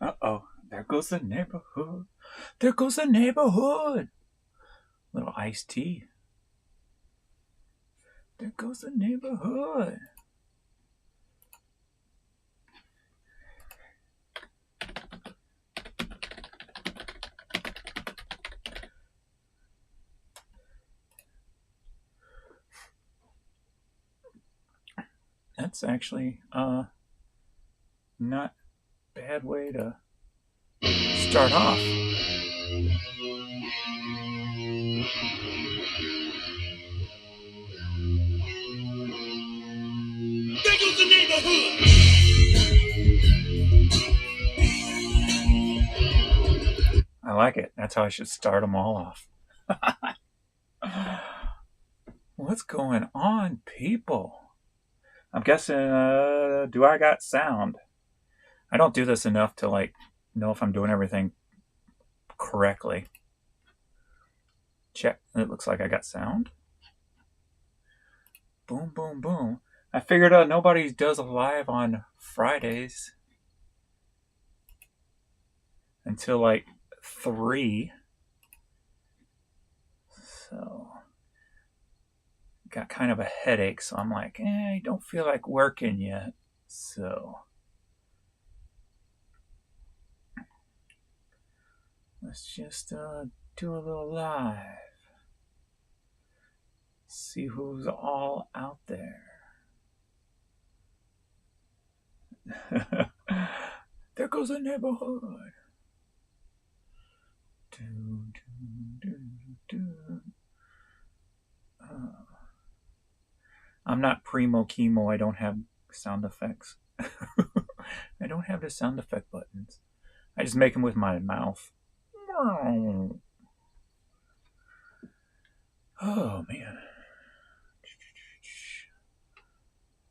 Uh-oh, there goes the neighborhood. There goes the neighborhood. Little iced tea. There goes the neighborhood. That's actually not a bad way to start off. There goes the neighborhood. I like it. That's how I should start them all off. What's going on, people? I'm guessing, do I got sound? I don't do this enough to, like, know if I'm doing everything correctly. Check. It looks like I got sound. Boom, boom, boom. I figured out nobody does a live on Fridays until, like, 3. So, got kind of a headache, so I'm like, I don't feel like working yet. So, let's just do a little live. See who's all out there. There goes the neighborhood. I'm not primo chemo. I don't have sound effects. I don't have the sound effect buttons. I just make them with my mouth. Oh, man.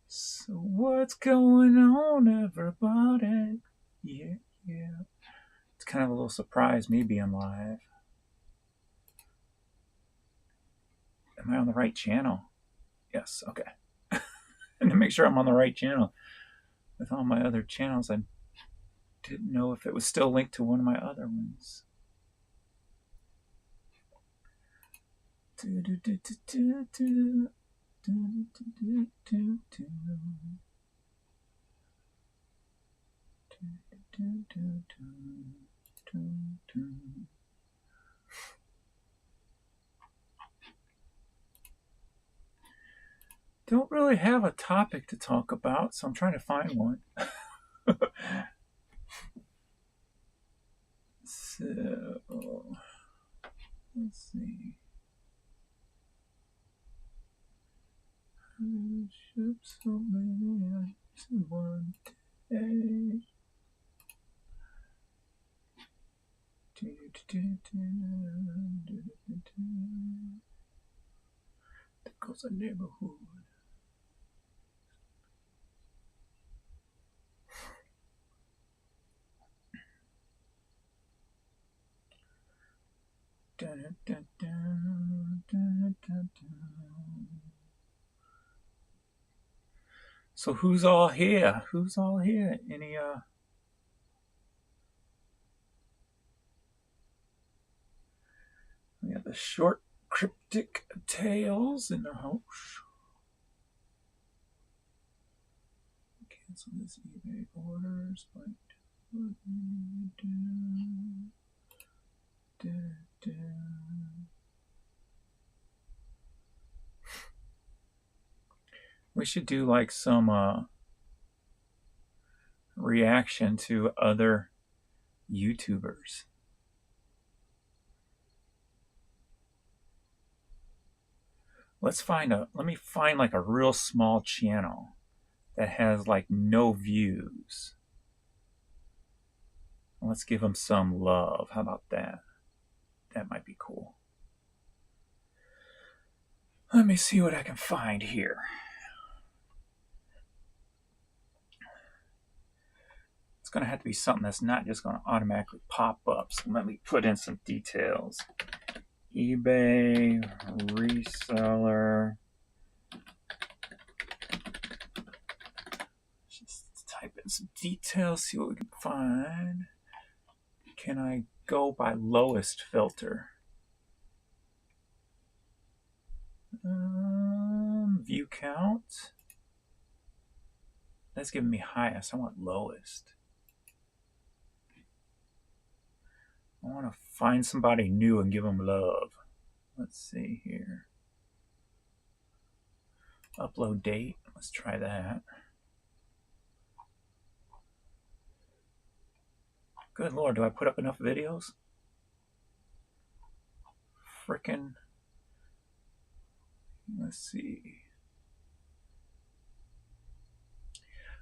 So what's going on, everybody? Yeah. It's kind of a little surprise, me being live. Am I on the right channel? Yes, okay. And to make sure I'm on the right channel. With all my other channels, I didn't know if it was still linked to one of my other ones. Don't really have a topic to talk about, so I'm trying to find one. So, let's see. I ship so many items in one day. There goes a neighborhood. So who's all here? Who's all here? Any we have the short cryptic tales in the house. Cancel this eBay orders by we should do like some reaction to other YouTubers. Let me find like a real small channel that has like no views. Let's give them some love. How about that? That might be cool. Let me see what I can find here. It's going to have to be something that's not just going to automatically pop up. So let me put in some details. eBay reseller. Just type in some details, see what we can find. Can I go by lowest filter? View count. That's giving me highest. I want lowest. I want to find somebody new and give them love. Let's see here. Upload date. Let's try that. Good Lord, do I put up enough videos? Frickin'. Let's see.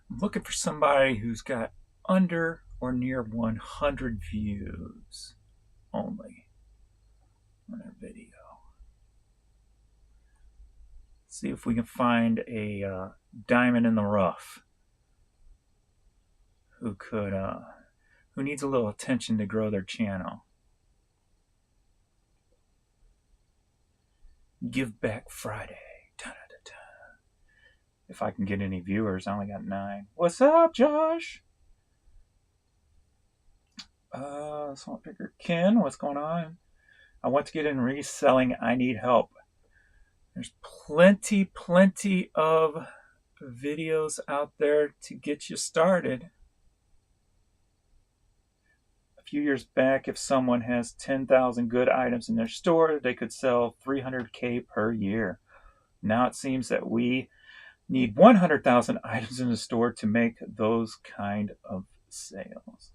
I'm looking for somebody who's got under or near 100 views only on their video. See if we can find a diamond in the rough who needs a little attention to grow their channel. Give Back Friday. Da-da-da-da. If I can get any viewers, I only got 9. What's up, Josh? Salt Picker Ken, what's going on? I want to get in reselling. I need help. There's plenty of videos out there to get you started. A few years back, if someone has 10,000 good items in their store, they could sell $300K per year. Now it seems that we need 100,000 items in the store to make those kind of sales.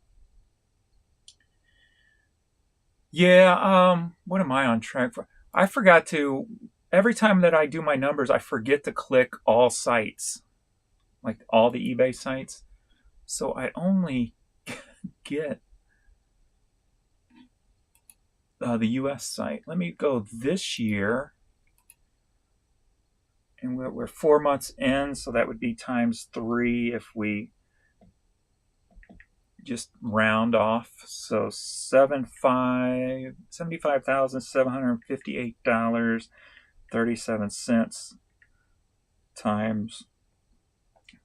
Yeah, what am I on track for? I forgot to, every time that I do my numbers, I forget to click all sites, like all the eBay sites. So I only get the US site. Let me go this year. And we're 4 months in, so that would be times 3 if we just round off. So $75,758.37 times.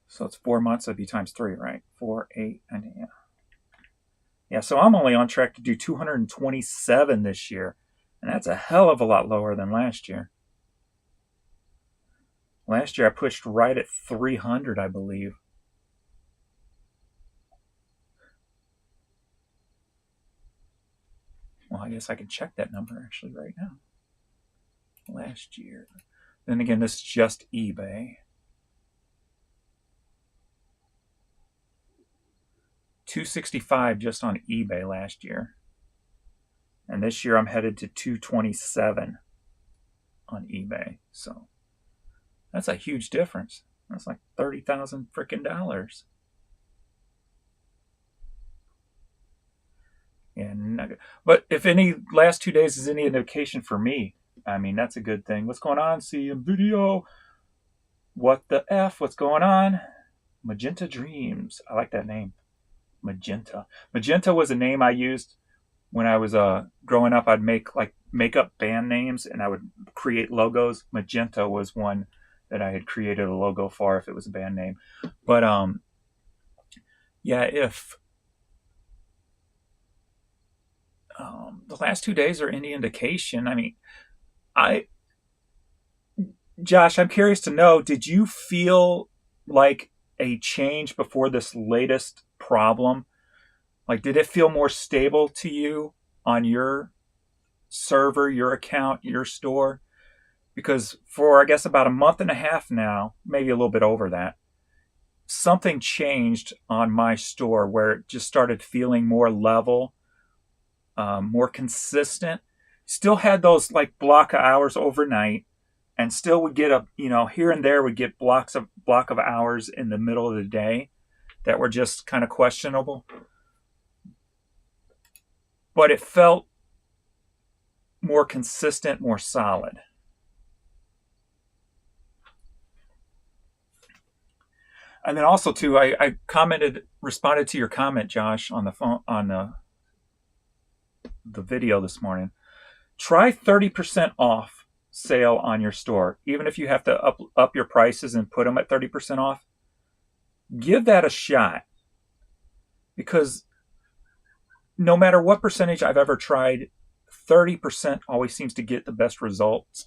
So it's 4 months. That'd be times 3, right? 4, 8, and yeah. Yeah. So I'm only on track to do 227 this year, and that's a hell of a lot lower than last year. Last year I pushed right at 300, I believe. Well, I guess I can check that number actually right now. Last year. Then again, this is just eBay. 265 just on eBay last year. And this year I'm headed to 227 on eBay. So that's a huge difference. That's like $30,000 freaking dollars. And but if any last 2 days is any indication for me, I mean, that's a good thing. What's going on? See you in video. What the F? What's going on? Magenta Dreams. I like that name. Magenta. Magenta was a name I used when I was growing up. I'd make up band names and I would create logos. Magenta was one that I had created a logo for if it was a band name. But yeah, if the last 2 days are any indication, I mean, Josh, I'm curious to know, did you feel like a change before this latest problem? Like, did it feel more stable to you on your server, your account, your store? Because for, I guess, about a month and a half now, maybe a little bit over that, something changed on my store where it just started feeling more level, more consistent. Still had those like block of hours overnight, and still would get here and there would get block of hours in the middle of the day that were just kind of questionable. But it felt more consistent, more solid. And then also too, I responded to your comment, Josh, on the phone, on the video this morning. try 30% off sale on your store. Even if you have to up your prices and put them at 30% off, give that a shot. Because no matter what percentage I've ever tried, 30% always seems to get the best results.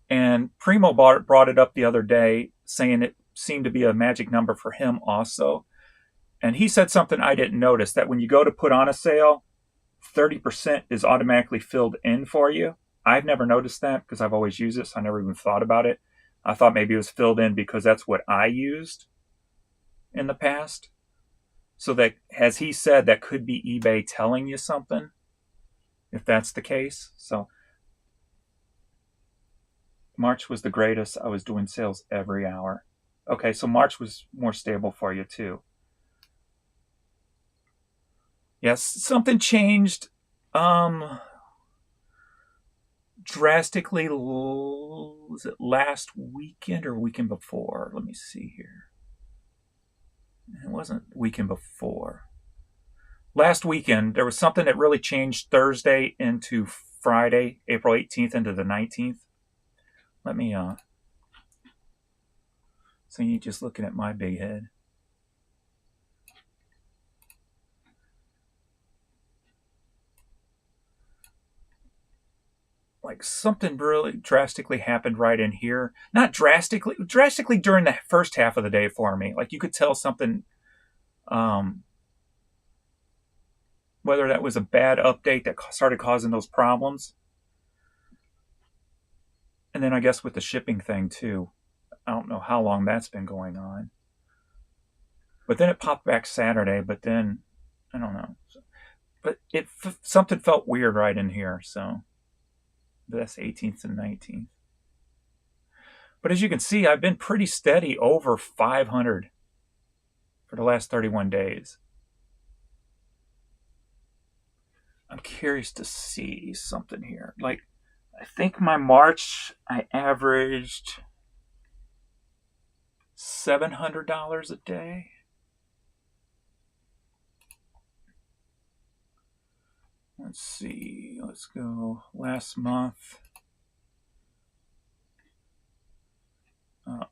And Primo brought it up the other day, saying it seemed to be a magic number for him also. And he said something I didn't notice, that when you go to put on a sale, 30% is automatically filled in for you. I've never noticed that because I've always used it, so I never even thought about it. I thought maybe it was filled in because that's what I used in the past. So that, as he said, that could be eBay telling you something, if that's the case. So March was the greatest. I was doing sales every hour. Okay, so March was more stable for you too. Yes, something changed drastically. Was it last weekend or weekend before? Let me see here. It wasn't weekend before. Last weekend, there was something that really changed Thursday into Friday, April 18th into the 19th. Let me, so you just looking at my big head. Like something really drastically happened right in here. Not drastically during the first half of the day for me. Like you could tell something, whether that was a bad update that started causing those problems. And then I guess with the shipping thing too. I don't know how long that's been going on. But then it popped back Saturday, but then, I don't know. But something felt weird right in here, so that's 18th and 19th. But as you can see, I've been pretty steady over 500 for the last 31 days. I'm curious to see something here. Like, I think my March, I averaged $700 a day. Let's see. Let's go last month.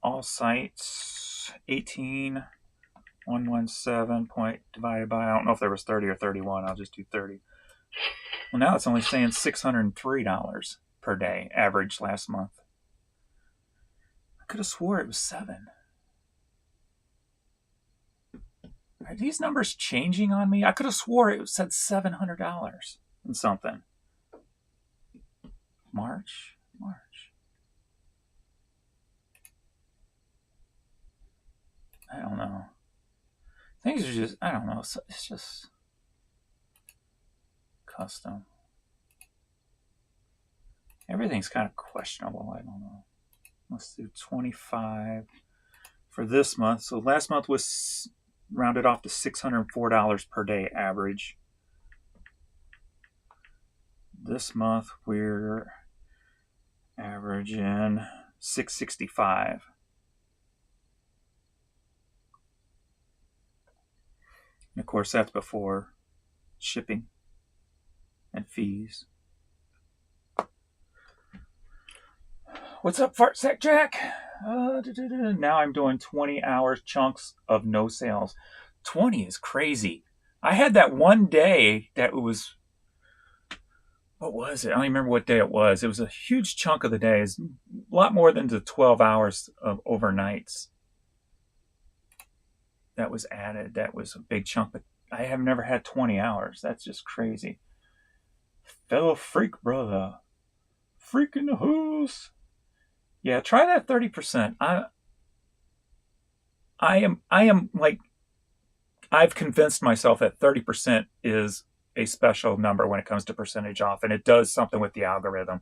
All sites 18,117 point divided by, I don't know if there was 30 or 31. I'll just do 30. Well, now it's only saying $603 per day average last month. I could have swore it was 7. Are these numbers changing on me? I could have swore it said $700 and something. March. I don't know. Things are just, I don't know. It's just custom. Everything's kind of questionable. I don't know. Let's do 25 for this month. So last month was rounded off to $604 per day average. This month we're averaging $665. And of course, that's before shipping and fees. What's up, Fart Sack Jack? Now I'm doing 20 hours chunks of no sales. 20 is crazy. I had that one day that was, what was it? I don't even remember what day it was. It was a huge chunk of the day. It's a lot more than the 12 hours of overnights that was added. That was a big chunk, but I have never had 20 hours. That's just crazy. Fellow freak brother. Freak in the house. Yeah, try that 30%. I am like, I've convinced myself that 30% is a special number when it comes to percentage off, and it does something with the algorithm.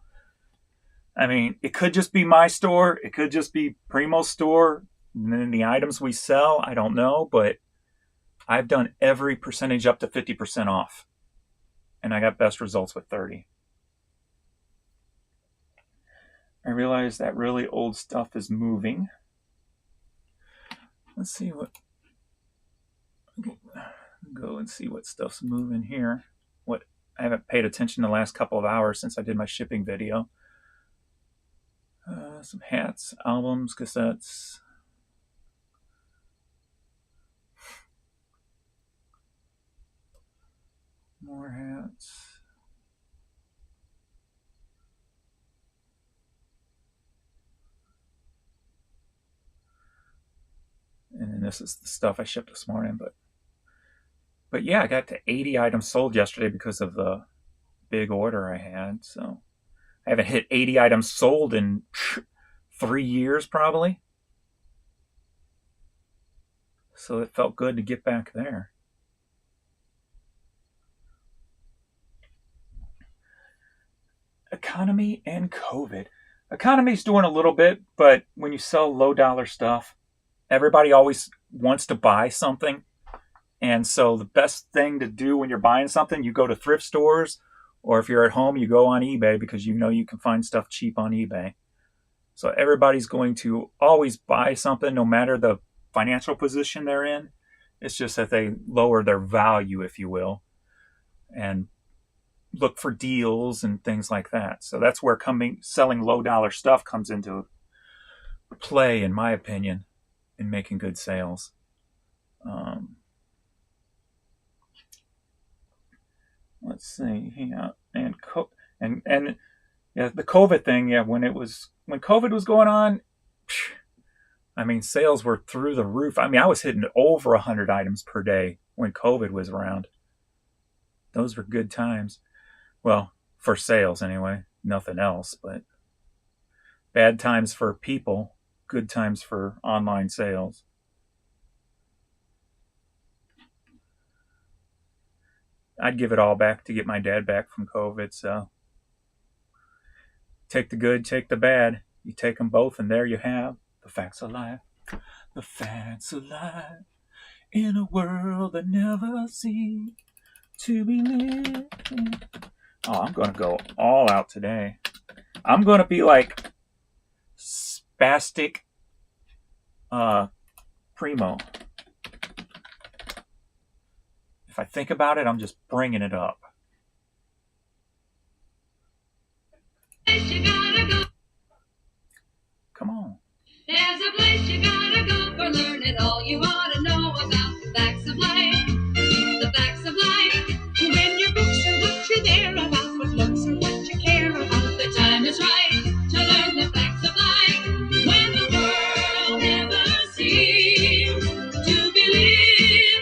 I mean, it could just be my store, it could just be Primo's store, and then the items we sell, I don't know, but I've done every percentage up to 50% off, and I got best results with 30. I realize that really old stuff is moving. Let's see what, go and see what stuff's moving here. What I haven't paid attention the last couple of hours since I did my shipping video. Some hats, albums, cassettes. More hats. And then this is the stuff I shipped this morning. But yeah, I got to 80 items sold yesterday because of the big order I had. So I haven't hit 80 items sold in 3 years probably. So it felt good to get back there. Economy and COVID. Economy's doing a little bit, but when you sell low dollar stuff, everybody always wants to buy something. And so the best thing to do when you're buying something, you go to thrift stores, or if you're at home, you go on eBay because you know you can find stuff cheap on eBay. So everybody's going to always buy something no matter the financial position they're in. It's just that they lower their value, if you will, and look for deals and things like that. So that's where selling low dollar stuff comes into play, in my opinion, in making good sales. Let's see, yeah, and yeah, the COVID thing, yeah, when COVID was going on, I mean, sales were through the roof. I mean, I was hitting over 100 items per day when COVID was around. Those were good times. Well, for sales anyway, nothing else, but bad times for people, good times for online sales. I'd give it all back to get my dad back from COVID, so take the good, take the bad. You take them both, and there you have the facts of life. The facts of life in a world that never seems to be living. Oh, I'm going to go all out today. I'm going to be like spastic Primo. If I think about it, I'm just bringing it up. Come on. There's a place you gotta go for learning all you ought to know about the facts of life. The facts of life. When your books are what you're there about, what looks are what you care about. The time is right to learn the facts of life. When the world never seems to be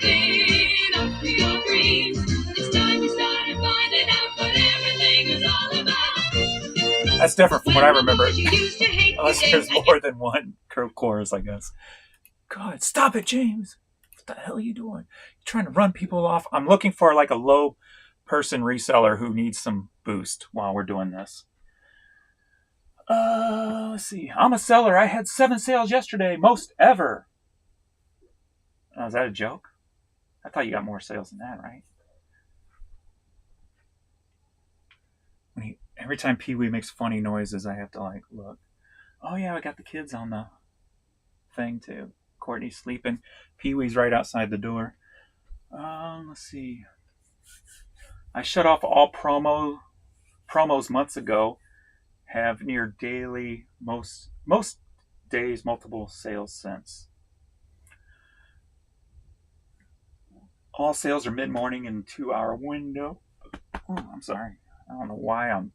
living up to your dreams, it's time you started finding out what everything is all about. That's different from what I remember. Unless there's more than one chorus, I guess. God, stop it, James. What the hell are you doing? You're trying to run people off. I'm looking for like a low person reseller who needs some boost while we're doing this. Let's see. I'm a seller. I had 7 sales yesterday, most ever. Is that a joke? I thought you got more sales than that, right? Every time Pee Wee makes funny noises, I have to like look. Oh yeah, I got the kids on the thing too. Courtney's sleeping. Pee Wee's right outside the door. Let's see. I shut off all promos months ago. Have near daily, most days, multiple sales since. All sales are mid-morning in 2-hour window. Oh, I'm sorry. I don't know why I'm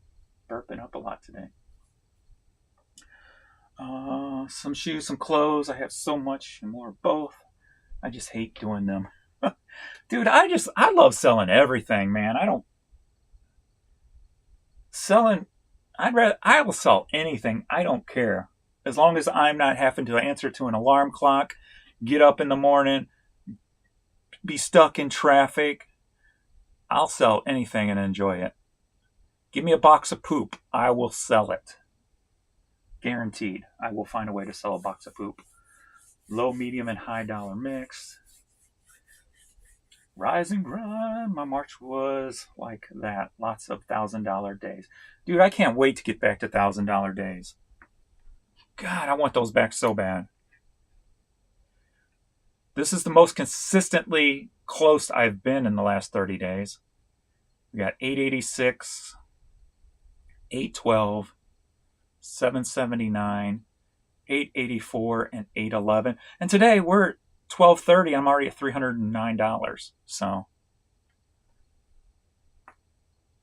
burping up a lot today. Some shoes, some clothes. I have so much and more of both. I just hate doing them. Dude, I love selling everything, man. I will sell anything. I don't care. As long as I'm not having to answer to an alarm clock, get up in the morning, be stuck in traffic. I'll sell anything and enjoy it. Give me a box of poop. I will sell it. Guaranteed. I will find a way to sell a box of poop. Low, medium, and high dollar mix. Rise and grind. My March was like that. Lots of $1,000 days. Dude, I can't wait to get back to $1,000 days. God, I want those back so bad. This is the most consistently close I've been in the last 30 days. We got 886, 812, 779, 884, and 811. And today we're at 1230. I'm already at $309. So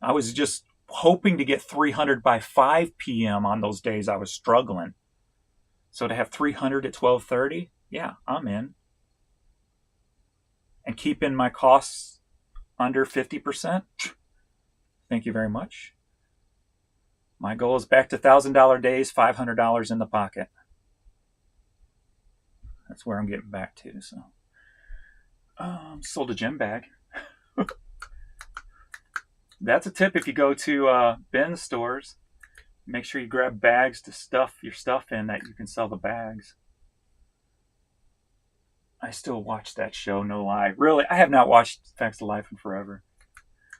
I was just hoping to get 300 by 5 p.m. on those days I was struggling. So to have 300 at 1230, yeah, I'm in. And keeping my costs under 50%, thank you very much. My goal is back to $1,000 days, $500 in the pocket. That's where I'm getting back to. So, sold a gym bag. That's a tip if you go to bin stores. Make sure you grab bags to stuff your stuff in that you can sell the bags. I still watch that show, no lie. Really, I have not watched Facts of Life in forever.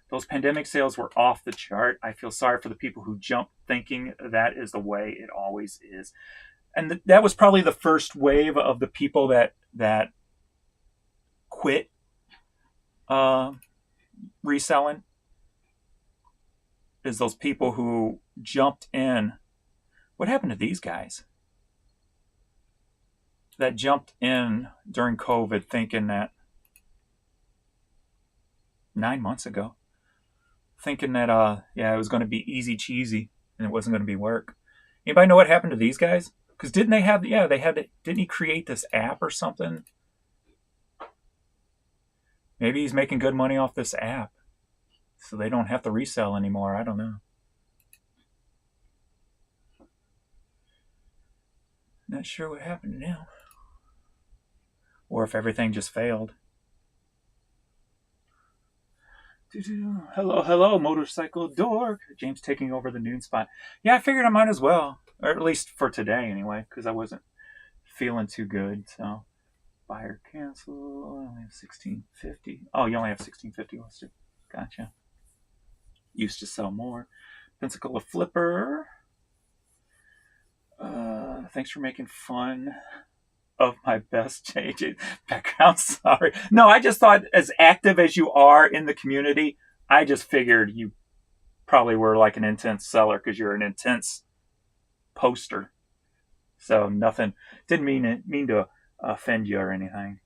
Those pandemic sales were off the chart. I feel sorry for the people who jumped thinking that is the way it always is. And that was probably the first wave of the people that quit reselling, is those people who jumped in. What happened to these guys that jumped in during COVID thinking that 9 months ago, thinking that it was going to be easy cheesy and it wasn't going to be work? Anybody know what happened to these guys? Because didn't they have, didn't he create this app or something? Maybe he's making good money off this app, so they don't have to resell anymore. I don't know. Not sure what happened now. Or if everything just failed. Hello, motorcycle dork. James taking over the noon spot. Yeah, I figured I might as well. Or at least for today anyway, because I wasn't feeling too good. So, buyer cancel. I only have 1650. Oh, you only have 1650 listed. Gotcha. Used to sell more. Pensacola Flipper. Thanks for making fun of my best JJ background. Sorry. No, I just thought as active as you are in the community, I just figured you probably were like an intense seller because you're an intense poster. So nothing, didn't mean to offend you or anything.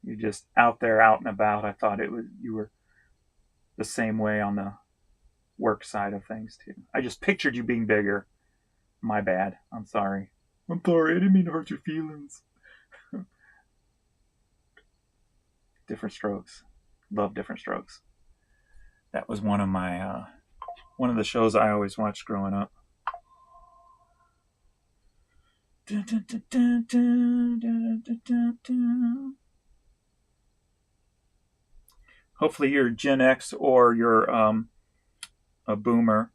You're just out there, out and about. I thought you were the same way on the work side of things too. I just pictured you being bigger. My bad. I'm sorry. I'm sorry. I didn't mean to hurt your feelings. Different Strokes. Love Different Strokes. That was one of my one of the shows I always watched growing up. Hopefully you're Gen X or you're a boomer.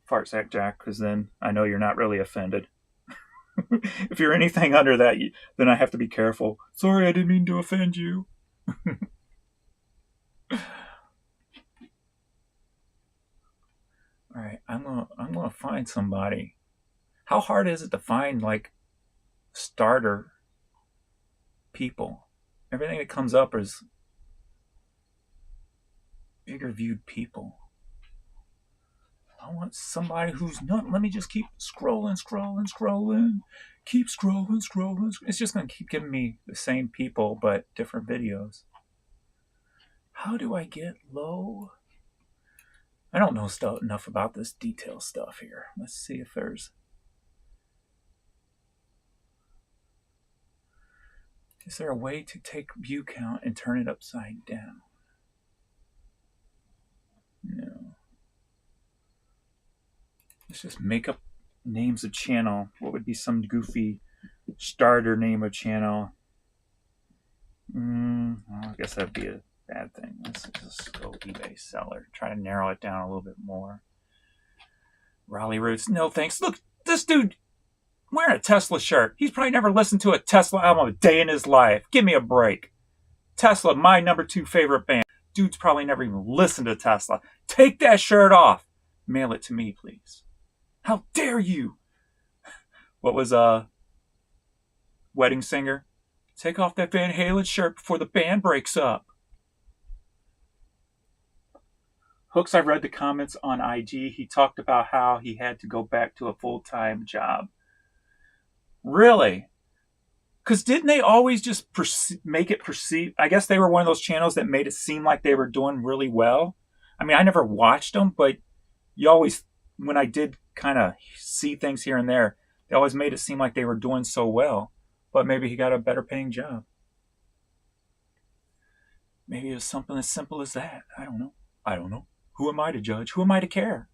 Fart sack Jack, because then I know you're not really offended. If you're anything under that, then I have to be careful. Sorry, I didn't mean to offend you. All right, I'm gonna find somebody. How hard is it to find like starter people? Everything that comes up is bigger viewed people. I want somebody who's not. Let me just keep scrolling. Keep scrolling. It's just going to keep giving me the same people, but different videos. How do I get low? I don't know enough about this detail stuff here. Let's see if there's... Is there a way to take view count and turn it upside down? No. Let's just make up names of channel. What would be some goofy starter name of channel? Well, I guess that'd be a bad thing. Let's just go eBay seller. Try to narrow it down a little bit more. Raleigh Roots. No thanks. Look, this dude wearing a Tesla shirt. He's probably never listened to a Tesla album a day in his life. Give me a break. Tesla, my number 2 favorite band. Dude's probably never even listened to Tesla. Take that shirt off. Mail it to me, please. How dare you? What was Wedding Singer? Take off that Van Halen shirt before the band breaks up. Hooks, I read the comments on IG. He talked about how he had to go back to a full-time job. Really? Because didn't they always just make it perceive? I guess they were one of those channels that made it seem like they were doing really well. I mean, I never watched them, but you always, when I did kind of see things here and there, they always made it seem like they were doing so well. But maybe he got a better paying job. Maybe it was something as simple as that. I don't know. I don't know. Who am I to judge? Who am I to care?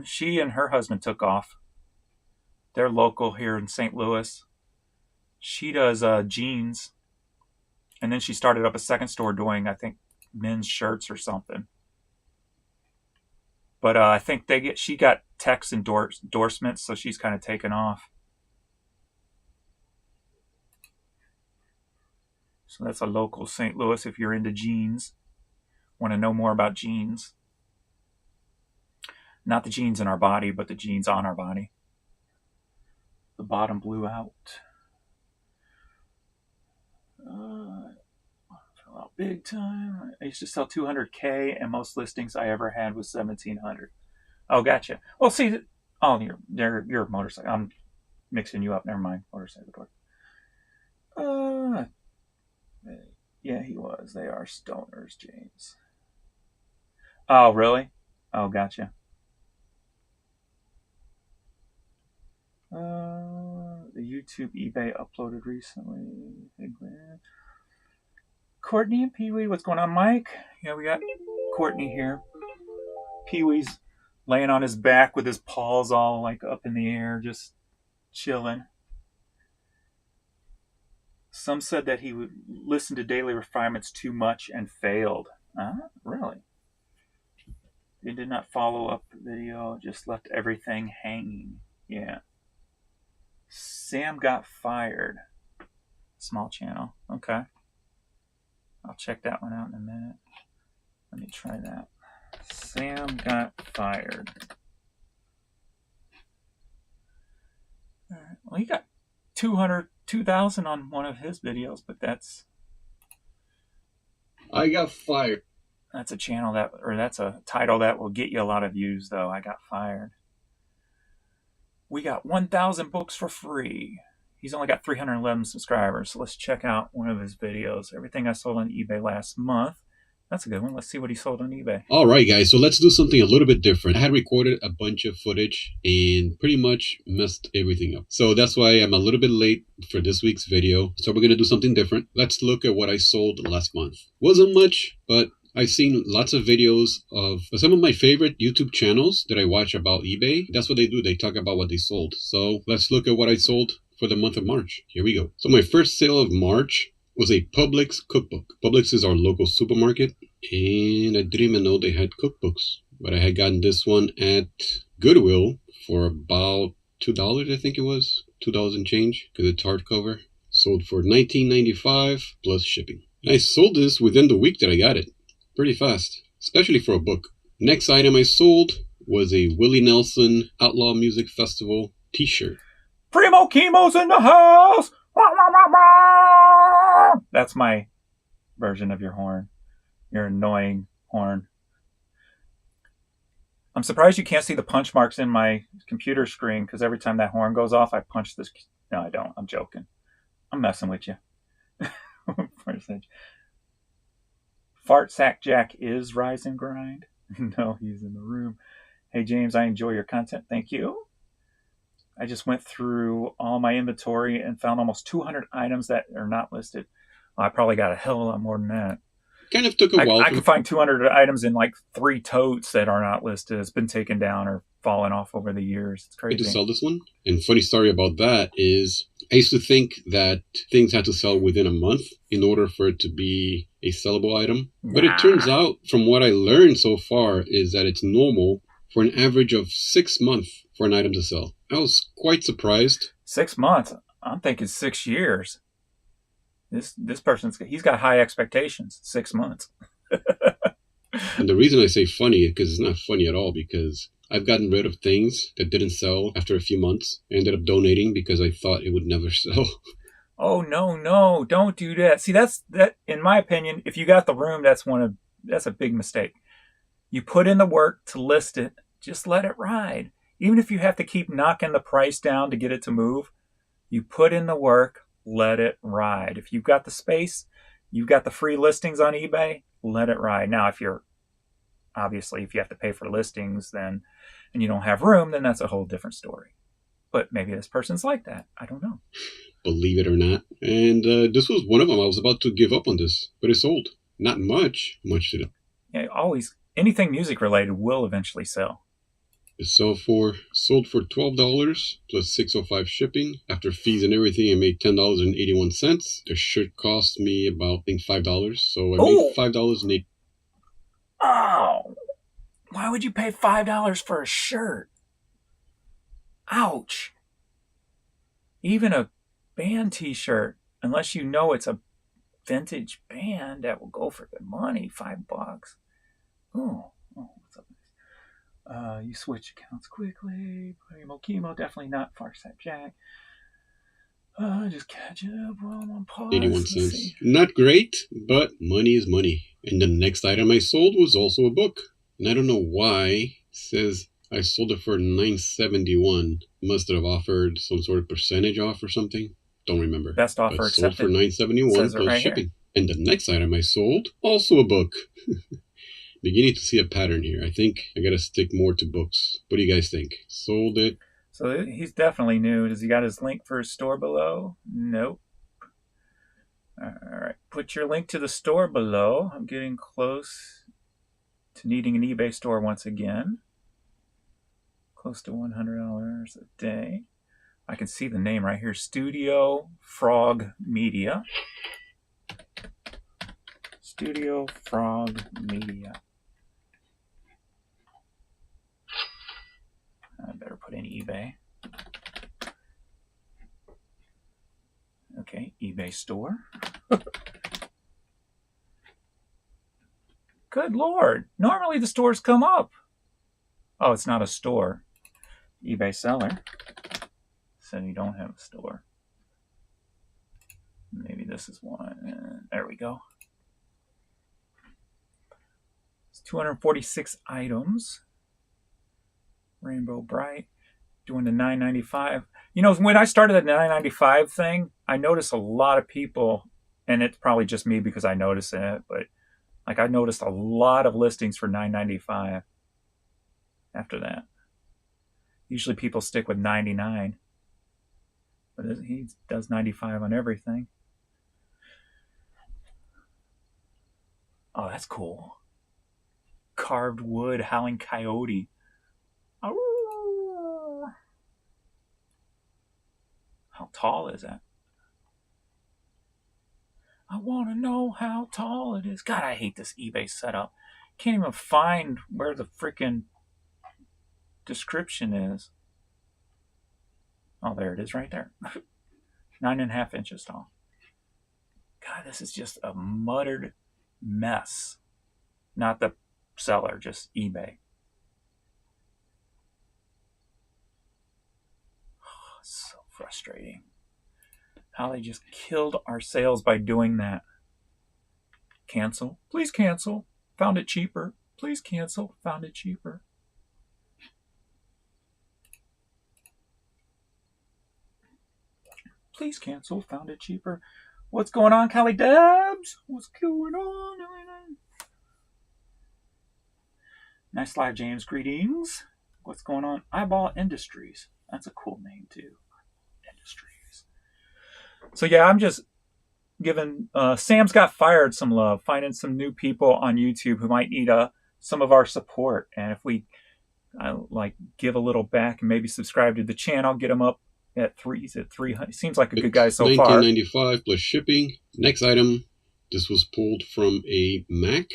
She and her husband took off. They're local here in St. Louis. She does jeans, and then she started up a second store doing, I think, men's shirts or something. But I think she got Tech's endorsements, so she's kind of taken off. So that's a local St. Louis if you're into jeans. Want to know more about jeans. Not the jeans in our body, but the jeans on our body. The bottom blew out. Fell out big time. I used to sell 200K, and most listings I ever had was 1,700. Oh, gotcha. Well, see, oh, you're a motorcycle. I'm mixing you up. Never mind. Motorcycle door. Yeah, he was. They are stoners, James. Oh, really? Oh, gotcha. The YouTube eBay uploaded recently. Courtney and Pee-wee, what's going on, Mike? Yeah, we got Courtney here. Pee-wee's laying on his back with his paws all like up in the air, just chilling. Some said that he would listen to Daily Refinements too much and failed. Really? He did not follow up the video, just left everything hanging. Yeah. Sam got fired. Small channel. Okay. I'll check that one out in a minute. Let me try that. Sam got fired. All right. Well, he got 2,000 on one of his videos, but that's... I got fired. That's a channel that's a title that will get you a lot of views, though. I got fired. We got 1,000 books for free. He's only got 311 subscribers, so let's check out one of his videos. Everything I sold on eBay last month. That's a good one. Let's see what he sold on eBay. All right, guys, so let's do something a little bit different. I had recorded a bunch of footage and pretty much messed everything up. So that's why I'm a little bit late for this week's video. So we're going to do something different. Let's look at what I sold last month. Wasn't much, but I've seen lots of videos of some of my favorite YouTube channels that I watch about eBay. That's what they do. They talk about what they sold. So let's look at what I sold for the month of March. Here we go. So my first sale of March was a Publix cookbook. Publix is our local supermarket, and I didn't even know they had cookbooks. But I had gotten this one at Goodwill for about $2, I think it was. $2 and change, because it's hardcover. Sold for $19.95 plus shipping. And I sold this within the week that I got it. Pretty fast, especially for a book. Next item I sold was a Willie Nelson Outlaw Music Festival t-shirt. Primo Chemo's in the house! That's my version of your horn. Your annoying horn. I'm surprised you can't see the punch marks in my computer screen, because every time that horn goes off, I punch this. No, I don't. I'm joking. I'm messing with you. Fart Sack Jack is Rise and Grind. No, he's in the room. Hey, James, I enjoy your content. Thank you. I just went through all my inventory and found almost 200 items that are not listed. Well, I probably got a hell of a lot more than that. Kind of took a while. I can find 200 items in like 3 totes that are not listed. It's been taken down or fallen off over the years. It's crazy. To sell this one. And funny story about that is I used to think that things had to sell within a month in order for it to be a sellable item. But it turns out, from what I learned so far, is that it's normal for an average of 6 months for an item to sell. I was quite surprised. 6 months? I'm thinking 6 years. This he's got high expectations. 6 months. And the reason I say funny is because it's not funny at all, because I've gotten rid of things that didn't sell after a few months. I ended up donating because I thought it would never sell. Oh no, don't do that. See, that in my opinion, if you got the room, that's a big mistake. You put in the work to list it, just let it ride. Even if you have to keep knocking the price down to get it to move, you put in the work, let it ride. If you've got the space, you've got the free listings on eBay, let it ride. Now, if you have to pay for listings then and you don't have room, then that's a whole different story. But maybe this person's like that. I don't know. Believe it or not. And this was one of them. I was about to give up on this, but it sold. Not much to them. Yeah, always anything music related will eventually sell. It sold for $12 plus $6.05 shipping. After fees and everything, I made $10.81. The shirt cost me about, I think, $5. So I made $5.08. Oh, why would you pay $5 for a shirt? Ouch. Even a band t-shirt, unless you know it's a vintage band, that will go for good money. $5. Oh, what's up? You switch accounts quickly. Primo Chemo, definitely not Farsight Jack. Just catch up while I'm on pause. 81 cents. Not great, but money is money. And the next item I sold was also a book. And I don't know why. It says I sold it for $9.71. Must have offered some sort of percentage off or something. Don't remember. Best offer but accepted. Sold for $9.71 plus right shipping. Here. And the next item I sold, also a book. Beginning to see a pattern here. I think I gotta stick more to books. What do you guys think? Sold it. So he's definitely new. Does he got his link for his store below? Nope. All right. Put your link to the store below. I'm getting close to needing an eBay store once again. Close to $100 a day. I can see the name right here. Studio Frog Media. Studio Frog Media. I better put in eBay. Okay, eBay store. Good Lord. Normally the stores come up. Oh, it's not a store. eBay seller. Said you don't have a store. Maybe this is one. There we go. It's 246 items. Rainbow Bright. Doing the $9.95. You know, when I started the $9.95 thing, I noticed a lot of people, and it's probably just me because I noticed it, but like I noticed a lot of listings for $9.95 after that. Usually people stick with $99, but he does $95 on everything. Oh, that's cool. Carved wood, howling coyote. Oh. How tall is that? I want to know how tall it is. God, I hate this eBay setup. Can't even find where the freaking description is. Oh, there it is right there. 9.5 inches tall. God, this is just a muttered mess. Not the seller, just eBay. Oh, so frustrating. How they just killed our sales by doing that. Cancel. Please cancel. Found it cheaper. Please cancel. Found it cheaper. Please cancel. Found it cheaper. What's going on, Callie Debs? What's going on? Nice live, James. Greetings. What's going on? Eyeball Industries. That's a cool name, too. Industries. So, yeah, I'm just giving Sam's Got Fired some love, finding some new people on YouTube who might need some of our support. And if we give a little back and maybe subscribe to the channel, get them up at 300. Seems like a good guy so far. $19.95 plus shipping. Next item, this was pulled from a Mac.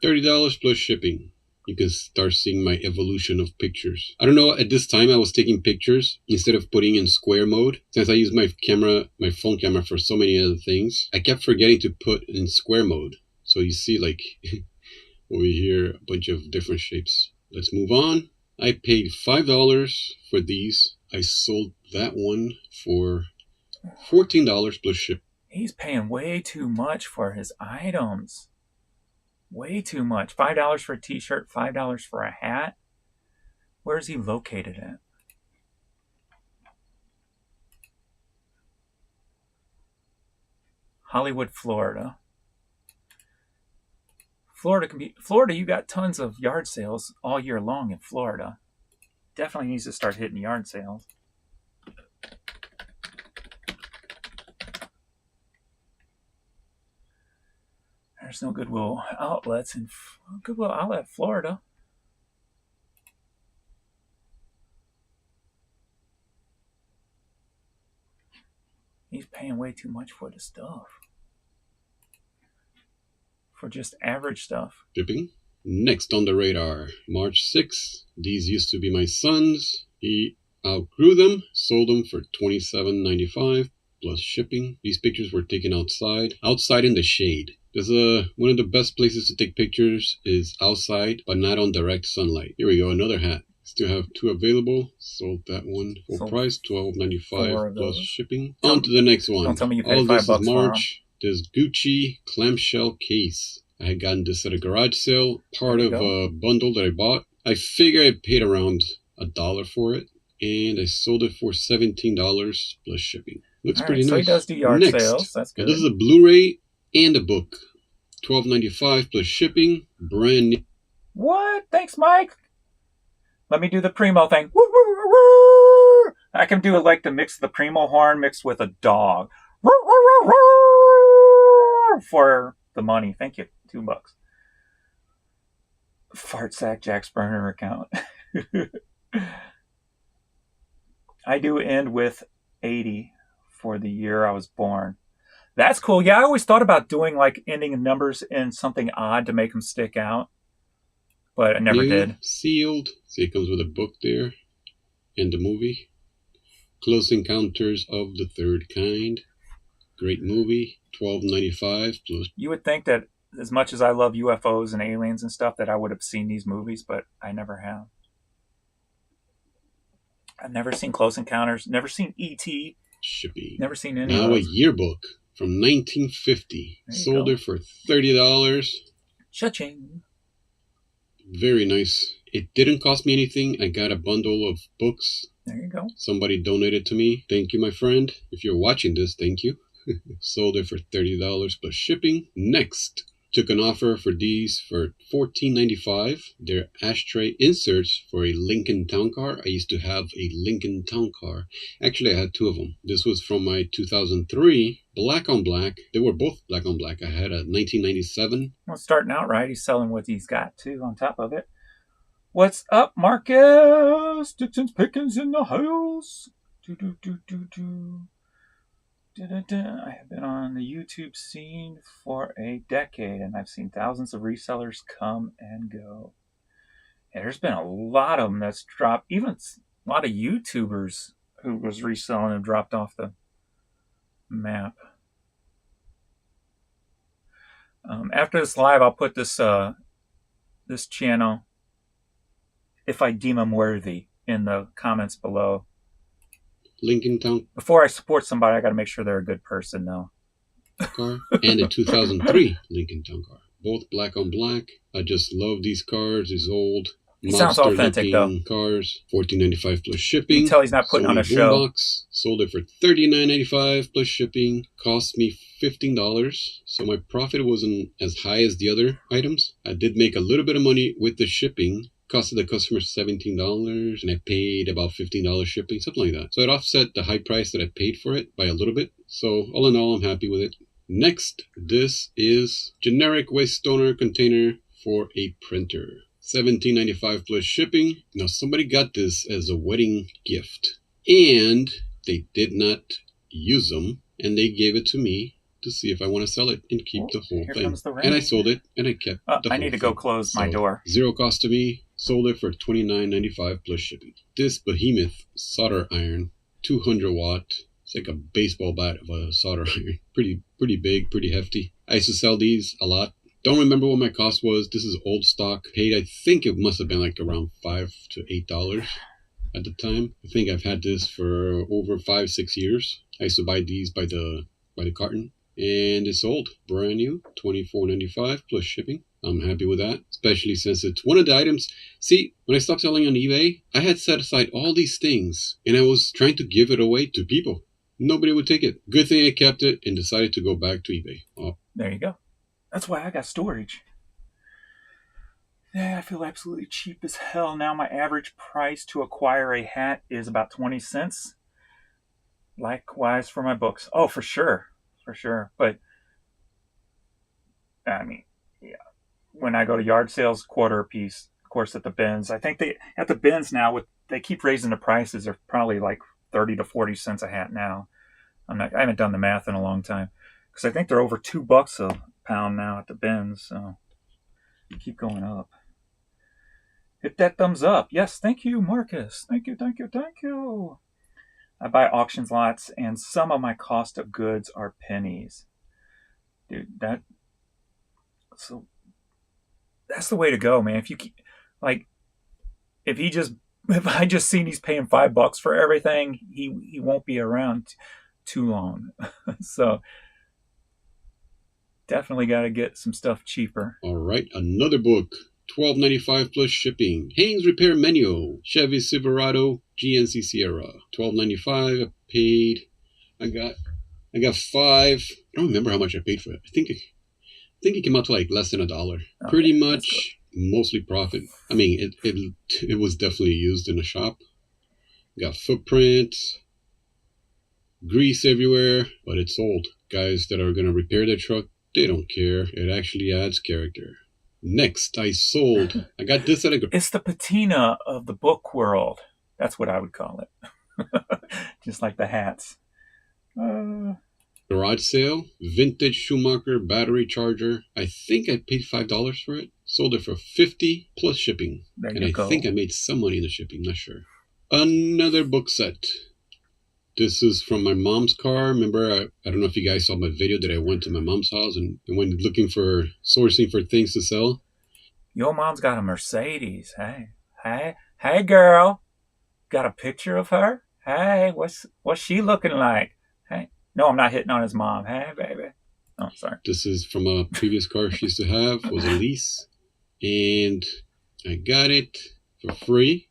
$30 plus shipping. You can start seeing my evolution of pictures. I don't know, at this time I was taking pictures instead of putting in square mode. Since I use my phone camera for so many other things, I kept forgetting to put in square mode. So you see like over here, a bunch of different shapes. Let's move on. I paid $5 for these. I sold that one for $14 plus ship. He's paying way too much for his items. Way too much. $5 for a t-shirt, $5 for a hat. Where is he located at? Hollywood, Florida. Florida, you got tons of yard sales all year long in Florida. Definitely needs to start hitting yard sales. There's no Goodwill outlets in Goodwill Outlet, Florida. He's paying way too much for the stuff. For just average stuff. Shipping. Next on the radar, March 6th. These used to be my son's. He outgrew them, sold them for $27.95 plus shipping. These pictures were taken outside in the shade. There's one of the best places to take pictures is outside, but not on direct sunlight. Here we go, another hat. Still have 2 available. Sold that one full price, $12.95 plus shipping. On to the next one. Don't tell me you paid All $5 this is March. This Gucci clamshell case. I had gotten this at a garage sale, part of a bundle that I bought. I figure I paid around $1 for it, and I sold it for $17 plus shipping. Looks pretty nice. So he does do yard sales. That's good. This is a Blu-ray and a book. $12.95 plus shipping. Brand new. What? Thanks, Mike. Let me do the primo thing. Woo, woo, woo, woo. I can do it like the mix of the primo horn mixed with a dog. Woo, woo, woo, woo. For the money. Thank you. $2. Fart sack Jack's burner account. I do end with 80 for the year I was born. That's cool. Yeah, I always thought about doing like ending numbers in something odd to make them stick out, but I never did. Sealed. See, it comes with a book there and the movie. Close Encounters of the Third Kind. Great movie. $12.95 plus. You would think that as much as I love UFOs and aliens and stuff that I would have seen these movies, but I never have. I've never seen Close Encounters, never seen E.T. Shipping. Never seen any now of those. A yearbook from 1950. Sold it for $30. Cha-ching. Very nice. It didn't cost me anything. I got a bundle of books. There you go. Somebody donated to me. Thank you, my friend. If you're watching this, thank you. Sold it for $30 plus shipping. Next. Took an offer for these for $14.95. They're ashtray inserts for a Lincoln Town Car. I used to have a Lincoln Town Car. Actually, I had 2 of them. This was from my 2003 black on black. They were both black on black. I had a 1997. Well, starting out right, he's selling what he's got too on top of it. What's up, Marcus? Dixon's Pickens in the house. I have been on the YouTube scene for a decade, and I've seen thousands of resellers come and go. And there's been a lot of them that's dropped. Even a lot of YouTubers who was reselling have dropped off the map. After this live, I'll put this this channel, if I deem them worthy, in the comments below. Lincoln Town Before I support somebody, I got to make sure they're a good person, though. Car and a 2003 Lincoln Town Car. Both black on black. I just love these cars. These old sounds authentic, though. Cars. $14.95 plus shipping. You can tell he's not putting Sony on a show. Boombox. Sold it for $39.95 plus shipping. Cost me $15. So my profit wasn't as high as the other items. I did make a little bit of money with the shipping. Costed the customer $17, and I paid about $15 shipping, something like that. So it offset the high price that I paid for it by a little bit. So all in all, I'm happy with it. Next, this is generic waste toner container for a printer. $17.95 plus shipping. Now somebody got this as a wedding gift, and they did not use them, and they gave it to me to see if I want to sell it and keep the whole thing. And I sold it, and I kept the whole I need to go close my door. Zero cost to me. Sold it for $29.95 plus shipping. This behemoth solder iron, 200 watt. It's like a baseball bat of a solder iron. Pretty big, pretty hefty. I used to sell these a lot Don't remember what my cost was. This is old stock. Paid, I think it must have been like around $5 to $8 at the time. I think I've had this for over 5-6 years. I used to buy these by the carton, and it's old, brand new, $24.95 plus shipping. I'm happy with that, especially since it's one of the items. See, when I stopped selling on eBay, I had set aside all these things, and I was trying to give it away to people. Nobody would take it. Good thing I kept it and decided to go back to eBay. Oh. There you go. That's why I got storage. Yeah, I feel absolutely cheap as hell. Now my average price to acquire a hat is about 20 cents. Likewise for my books. Oh, for sure. For sure. But, I mean, yeah. When I go to yard sales, quarter a piece. Of course, at the bins. I think at the bins now, they keep raising the prices. They're probably like 30 to 40 cents a hat now. I haven't done the math in a long time. Because I think they're over $2 a pound now at the bins. So, they keep going up. Hit that thumbs up. Yes, thank you, Marcus. Thank you, thank you, thank you. I buy auctions lots, and some of my cost of goods are pennies. Dude, that's the way to go, man. If I just seen he's paying $5 for everything, he won't be around too long. So definitely got to get some stuff cheaper. All right, another book. $12.95 plus shipping. Haynes Repair Manual. Chevy Silverado GNC Sierra. $12.95. I paid. I got 5. I don't remember how much I paid for it. I think it came out to like less than $1. Okay, pretty much mostly profit. I mean, it was definitely used in a shop. Got footprints, grease everywhere, but it's old. Guys that are gonna repair their truck, they don't care. It actually adds character. Next, I got this at a... It's the patina of the book world. That's what I would call it. Just like the hats. Garage sale. Vintage Schumacher battery charger. I think I paid $5 for it. Sold it for $50 plus shipping. And I think I made some money in the shipping. Not sure. Another book set. This is from my mom's car. Remember, I don't know if you guys saw my video that I went to my mom's house and went looking for, sourcing for things to sell. Your mom's got a Mercedes. Hey, girl. Got a picture of her? Hey, what's she looking like? Hey, no, I'm not hitting on his mom. Hey, baby. Oh, sorry. This is from a previous car she used to have. It was a lease. And I got it for free.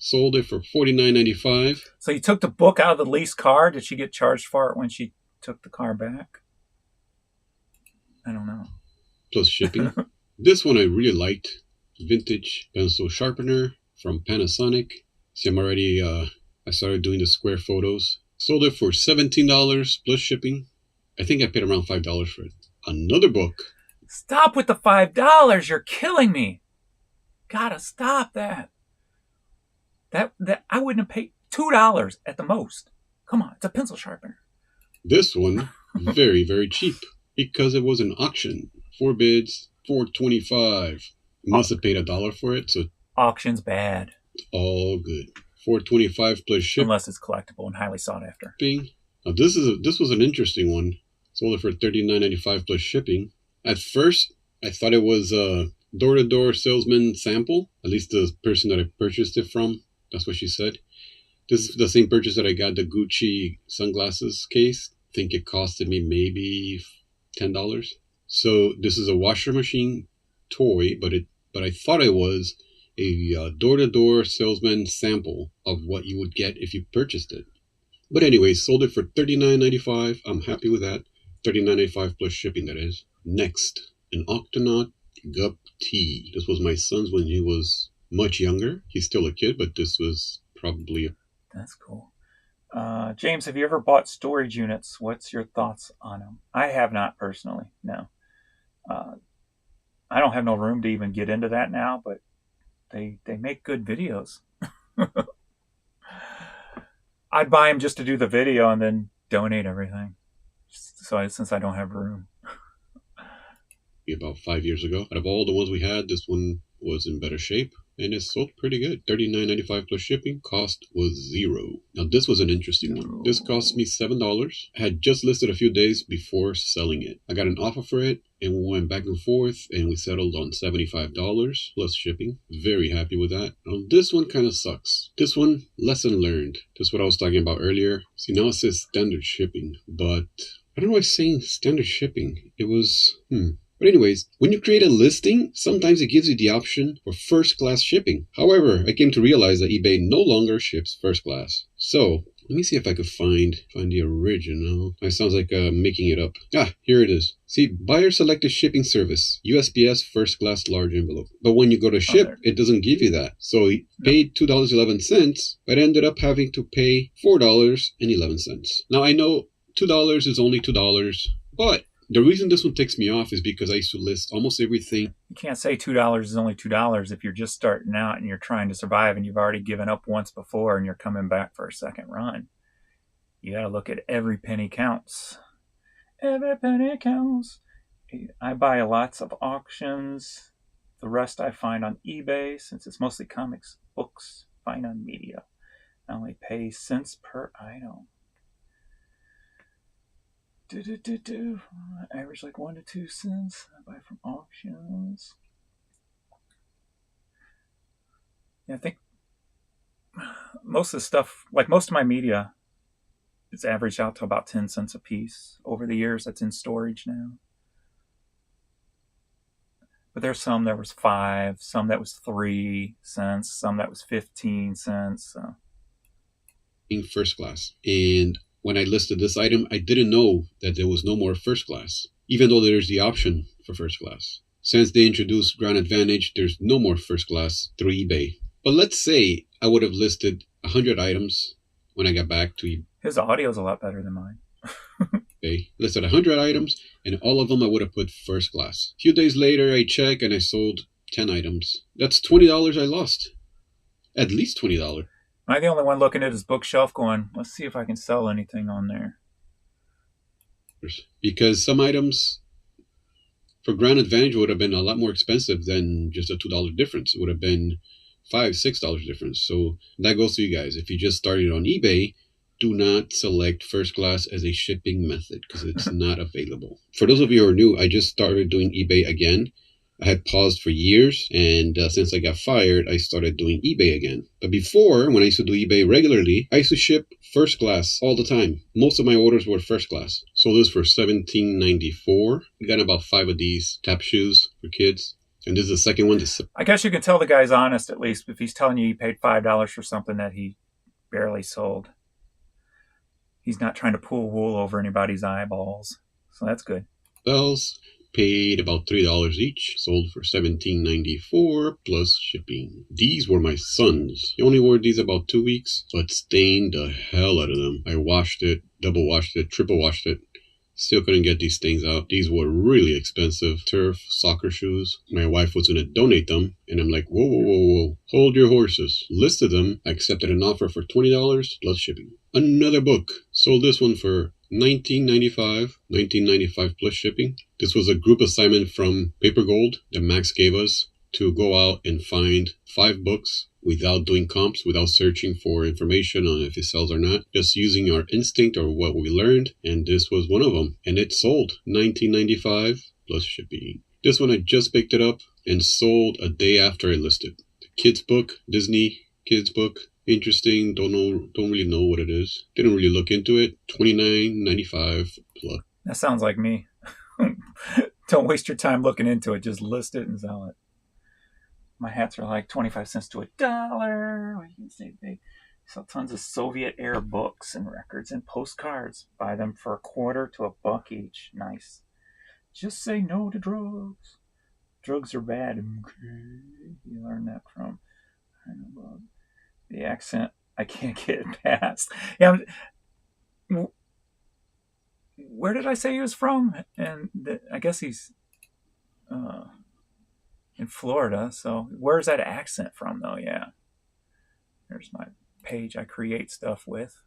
Sold it for $49.95. So you took the book out of the leased car. Did she get charged for it when she took the car back? I don't know. Plus shipping. This one I really liked. Vintage pencil sharpener from Panasonic. See, I'm already, I started doing the square photos. Sold it for $17 plus shipping. I think I paid around $5 for it. Another book. Stop with the $5. You're killing me. Gotta stop that. That I wouldn't have paid $2 at the most. Come on, it's a pencil sharpener. This one, very, very cheap because it was an auction. 4 bids, $4.25. Must have paid $1 for it, so auction's bad. All good. $4.25 plus shipping. Unless it's collectible and highly sought after. Now this was an interesting one. Sold it for $39.95 plus shipping. At first, I thought it was a door-to-door salesman sample. At least the person that I purchased it from. That's what she said. This is the same purchase that I got the Gucci sunglasses case. I think it costed me maybe $10. So this is a washer machine toy, but I thought it was a door-to-door salesman sample of what you would get if you purchased it. But anyway, sold it for $39.95. I'm happy with that. $39.95 plus shipping, that is. Next, an Octonaut Gup T. This was my son's when he was much younger. He's still a kid, but this was probably... That's cool. James, have you ever bought storage units? What's your thoughts on them? I have not personally, no. I don't have no room to even get into that now, but they make good videos. I'd buy them just to do the video and then donate everything. Since I don't have room. About 5 years ago. Out of all the ones we had, this one was in better shape. and it sold pretty good. $39.95 plus shipping. Cost was $0. Now this was an interesting one. This cost me $7. I had just listed a few days before selling it. I got an offer for it, and we went back and forth, and we settled on $75 plus shipping. Very happy with that. Now this one kind of sucks. This one, lesson learned. That's what I was talking about earlier. See, now it says standard shipping, but I don't know why it's saying standard shipping. It was, But anyways, when you create a listing, sometimes it gives you the option for first class shipping. However, I came to realize that eBay no longer ships first class. So let me see if I could find the original. It sounds like making it up. Ah, here it is. See, buyer selected shipping service, USPS first class large envelope. But when you go to ship, it doesn't give you that. So he paid $2.11, but ended up having to pay $4.11. Now I know $2 is only $2, but the reason this one ticks me off is because I used to list almost everything. You can't say $2 is only $2 if you're just starting out and you're trying to survive and you've already given up once before and you're coming back for a second run. You got to look at every penny counts. Every penny counts. I buy lots of auctions. The rest I find on eBay, since it's mostly comics, books, find on media. I only pay cents per item. I average like 1 to 2 cents. I buy from auctions. Yeah, I think most of the stuff, like most of my media, it's averaged out to about 10 cents a piece over the years. That's in storage now. But there's some that was 5, some that was 3 cents, some that was 15 cents. In first class. And when I listed this item, I didn't know that there was no more first class, even though there's the option for first class. Since they introduced Ground Advantage, there's no more first class through eBay. But let's say I would have listed 100 items when I got back to eBay. His audio's a lot better than mine. Listed 100 items, and all of them I would have put first class. A few days later, I check and I sold 10 items. That's $20 I lost. At least $20. Am I the only one looking at his bookshelf going, let's see if I can sell anything on there? Because some items for Ground Advantage would have been a lot more expensive than just a $2 difference. It would have been $5, $6 difference. So that goes to you guys. If you just started on eBay, do not select first class as a shipping method because it's not available. For those of you who are new, I just started doing eBay again. I had paused for years, and since I got fired, I started doing eBay again. But before, when I used to do eBay regularly, I used to ship first class all the time. Most of my orders were first class. Sold this for $17.94. We got about 5 of these tap shoes for kids. And this is the second one. I guess you can tell the guy's honest, at least, if he's telling you he paid $5 for something that he barely sold. He's not trying to pull wool over anybody's eyeballs. So that's good. Bells. Paid about $3 each, sold for $17.94 plus shipping. These were my son's. He only wore these about 2 weeks, but stained the hell out of them. I washed it, double washed it, triple washed it. Still couldn't get these stains out. These were really expensive. Turf soccer shoes. My wife was going to donate them, and I'm like, whoa. Hold your horses. Listed them. I accepted an offer for $20 plus shipping. Another book. Sold this one for $19.95 plus shipping. This was a group assignment from Paper Gold that Max gave us to go out and find 5 books without doing comps, without searching for information on if it sells or not, just using our instinct or what we learned, and this was one of them. And it sold $19.95 plus shipping. This one I just picked it up and sold a day after I listed. The kids book, Disney kids book. Interesting. Don't really know what it is. Didn't really look into it. $29.95 plus. That sounds like me. Don't waste your time looking into it. Just list it and sell it. My hats are like 25 cents to $1. What can you say? They sell tons of Soviet era books and records and postcards. Buy them for $0.25 to $1 each. Nice. Just say no to drugs. Drugs are bad. Okay. You learn that from the accent. I can't get it past. Yeah. Where did I say he was from? And I guess he's in Florida. So where's that accent from, though? Yeah. There's my page I create stuff with.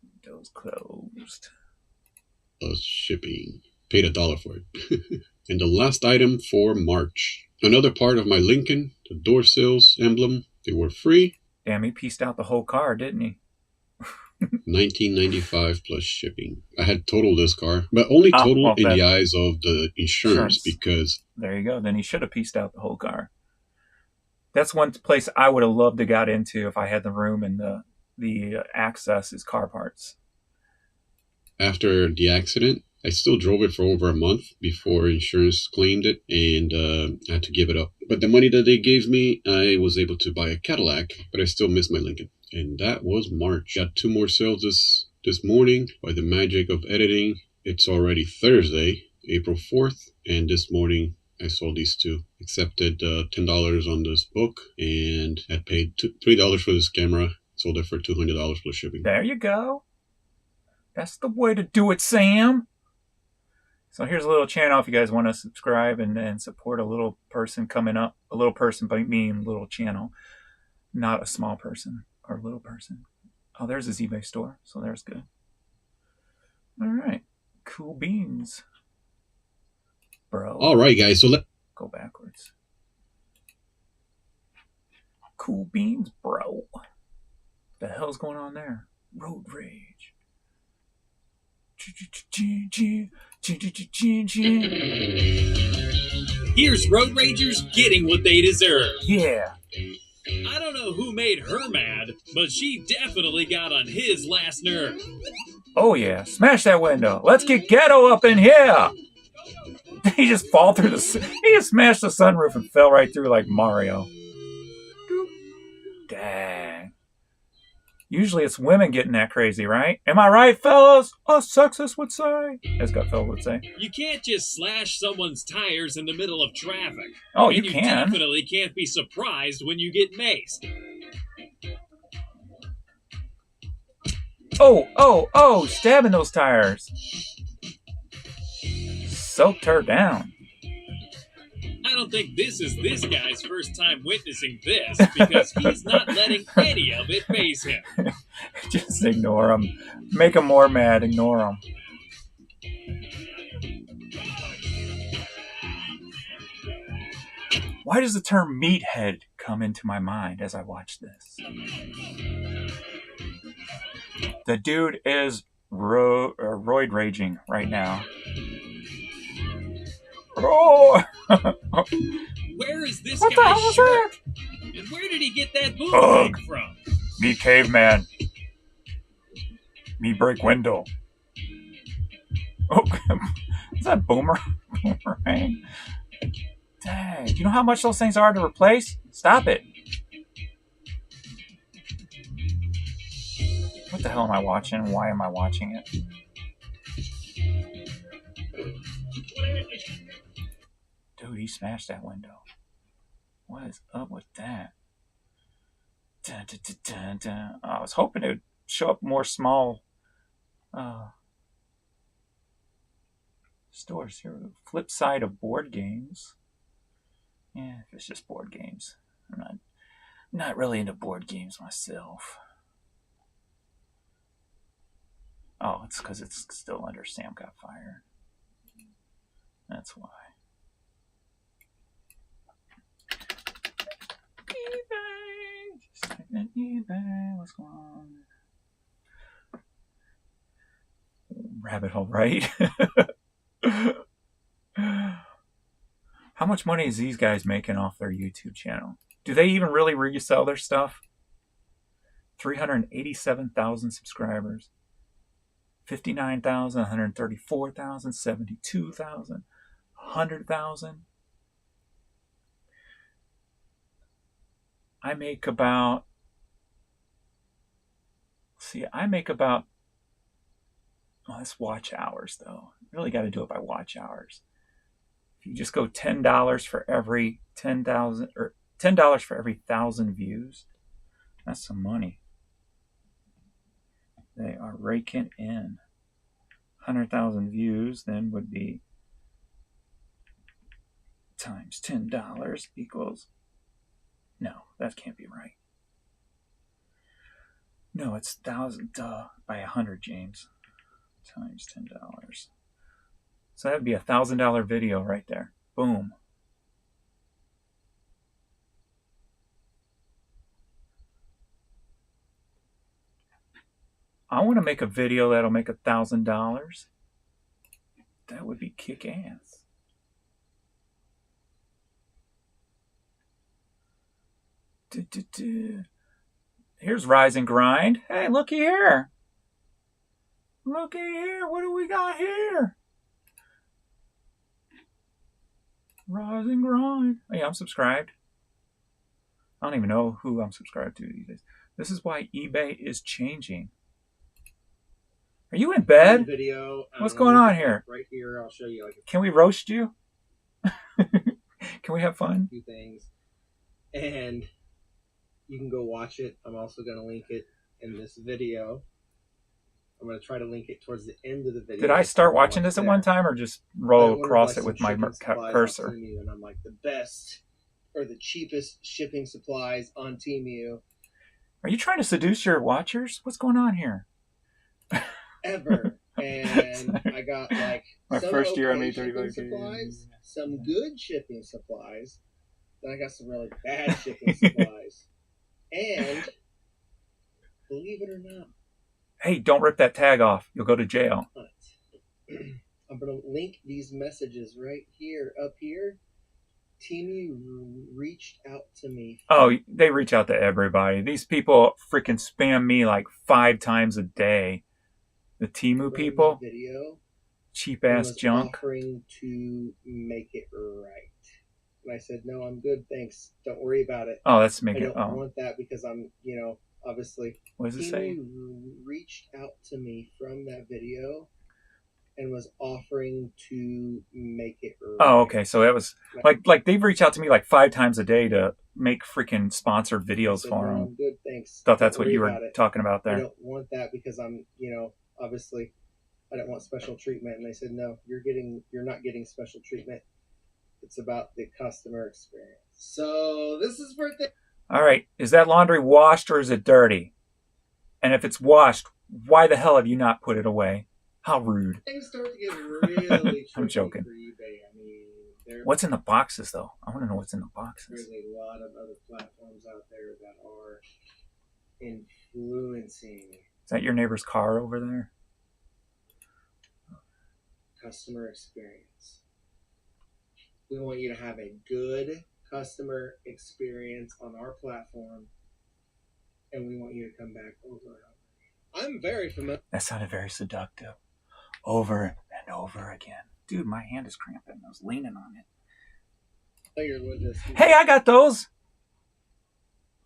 Windows closed. Plus shipping. Paid $1 for it. And the last item for March. Another part of my Lincoln, the door sills emblem, they were free. Damn, he pieced out the whole car, didn't he? $19.95 plus shipping. I had totaled this car, but only total in the eyes of the insurance because... There you go. Then he should have pieced out the whole car. That's one place I would have loved to got into if I had the room and the access is car parts. After the accident, I still drove it for over a month before insurance claimed it, and I had to give it up. But the money that they gave me, I was able to buy a Cadillac, but I still miss my Lincoln. And that was March. Got 2 more sales this morning. By the magic of editing, it's already Thursday, April 4th, and this morning I sold these 2. Accepted $10 on this book, and had paid $3 for this camera. Sold it for $200 plus shipping. There you go. That's the way to do it, Sam. So here's a little channel if you guys want to subscribe and support a little person coming up. A little person by mean little channel, not a small person or little person. Oh, there's his eBay store, so there's good. All right, cool beans, bro. All right, guys. So let's go backwards. Cool beans, bro. What the hell's going on there? Road rage. Here's road ragers getting what they deserve. Yeah. I don't know who made her mad, but she definitely got on his last nerve. Oh yeah, smash that window. Let's get ghetto up in here. He just fall through he just smashed the sunroof and fell right through like Mario. Dang. Usually it's women getting that crazy, right? Am I right, fellas? Us sexist would say. As Gutfeld would say. You can't just slash someone's tires in the middle of traffic. Oh, and you can. You definitely can't be surprised when you get maced. Oh, stabbing those tires. Soaked her down. I don't think this is this guy's first time witnessing this, because he's not letting any of it faze him. Just ignore him. Make him more mad. Ignore him. Why does the term meathead come into my mind as I watch this? The dude is roid raging right now. Oh! Where is this what guy's the hell was shirt? that? And where did he get that boomerang from? Me caveman. Me break window. Oh, is that boomerang? Dang. Do you know how much those things are to replace? Stop it. What the hell am I watching? Why am I watching it? Dude, he smashed that window. What is up with that? Dun, dun, dun, dun, dun. I was hoping it would show up more small stores here. Flip side of board games. Yeah, if it's just board games. I'm not really into board games myself. Oh, it's because it's still under Sam Got Fired. That's why. eBay. Just type in eBay. What's going on? Rabbit hole, right? How much money is these guys making off their YouTube channel? Do they even really resell their stuff? 387,000 subscribers. 59,000, 134,000, 72,000, 100,000. I make about, well, that's watch hours though. Really got to do it by watch hours. If you just go $10 for every 10,000 or $10 for every 1,000 views, that's some money. They are raking in. 100,000 views then would be times $10 equals, no, that can't be right. No, it's 1,000 by 100, James, times $10. So that would be $1,000 video right there. Boom. I want to make a video that'll make $1,000. That would be kick-ass. Here's Rise and Grind. Hey, looky here. Looky here. What do we got here? Rise and Grind. Oh, yeah, I'm subscribed. I don't even know who I'm subscribed to these days. This is why eBay is changing. Are you in bed? Video. What's going on here? Right here, I'll show you like Can we roast you? Can we have fun? a few things, and you can go watch it. I'm also going to link it in this video. I'm going to try to link it towards the end of the video. Did I start watching this at one time, or just roll across it with my cursor? And I'm like the best or the cheapest shipping supplies on Temu Are you trying to seduce your watchers? What's going on here? ever. And I got like My some first year I okay made shipping 35K. supplies, some good shipping supplies. Then I got some really bad shipping supplies. And believe it or not, Hey, don't rip that tag off. You'll go to jail. I'm going to link these messages right here, up here. Temu reached out to me. Oh, they reach out to everybody. These people freaking spam me like 5 times a day. The Temu people. Video. Cheap ass junk. Offering to make it right. And I said, no, I'm good, thanks. Don't worry about it. Oh, let's make I it. don't Oh, want that because I'm, obviously. what does it say? Temu reached out to me from that video and was offering to make it right. Oh, okay. So that was like they've reached out to me like 5 times a day to make freaking sponsored videos said, for no, them. I'm good, thanks. Thought that's Don't what you worry were about it. talking about I there. don't want that because I'm, obviously I don't want special treatment. And they said, no, you're not getting special treatment. It's about the customer experience. So this is for All right. Is that laundry washed or is it dirty? And if it's washed, why the hell have you not put it away? How rude. things start to get really I'm joking. for eBay. I mean, What's in the boxes, though? I want to know what's in the boxes. there's a lot of other platforms out there that are influencing Is that your neighbor's car over there? customer experience. We want you to have a good customer experience on our platform, and we want you to come back over and over. I'm very familiar. That sounded very seductive. Over and over again. Dude, my hand is cramping. I was leaning on it. With this. Hey, I got those.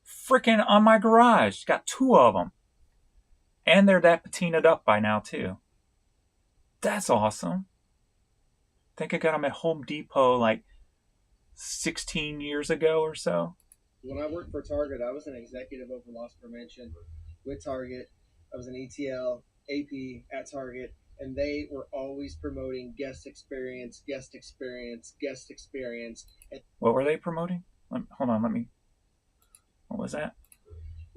Freaking on my garage. Got 2 of them. And they're that patinaed up by now, too. That's awesome. I think I got them at Home Depot like 16 years ago or so. When I worked for Target, I was an executive over loss prevention with Target. I was an ETL, AP at Target, and they were always promoting guest experience, guest experience, guest experience. And What were they promoting? Hold on, let me. What was that?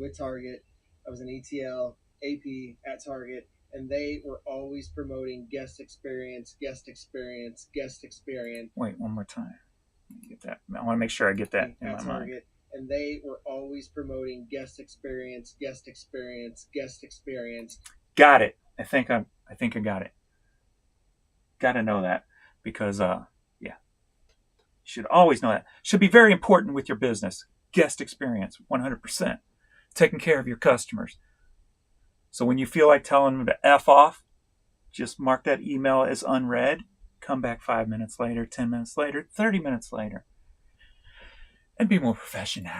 with Target, I was an ETL, AP at Target, and they were always promoting guest experience, guest experience, guest experience. Wait, one more time. Let me get that. I want to make sure I get that in my At mind. Target, and they were always promoting guest experience, guest experience, guest experience. Got it. I think I got it. Got to know that because yeah, you should always know that. Should be very important with your business. Guest experience, 100%. Taking care of your customers. So when you feel like telling them to F off, just mark that email as unread. Come back 5 minutes later, 10 minutes later, 30 minutes later. And be more professional.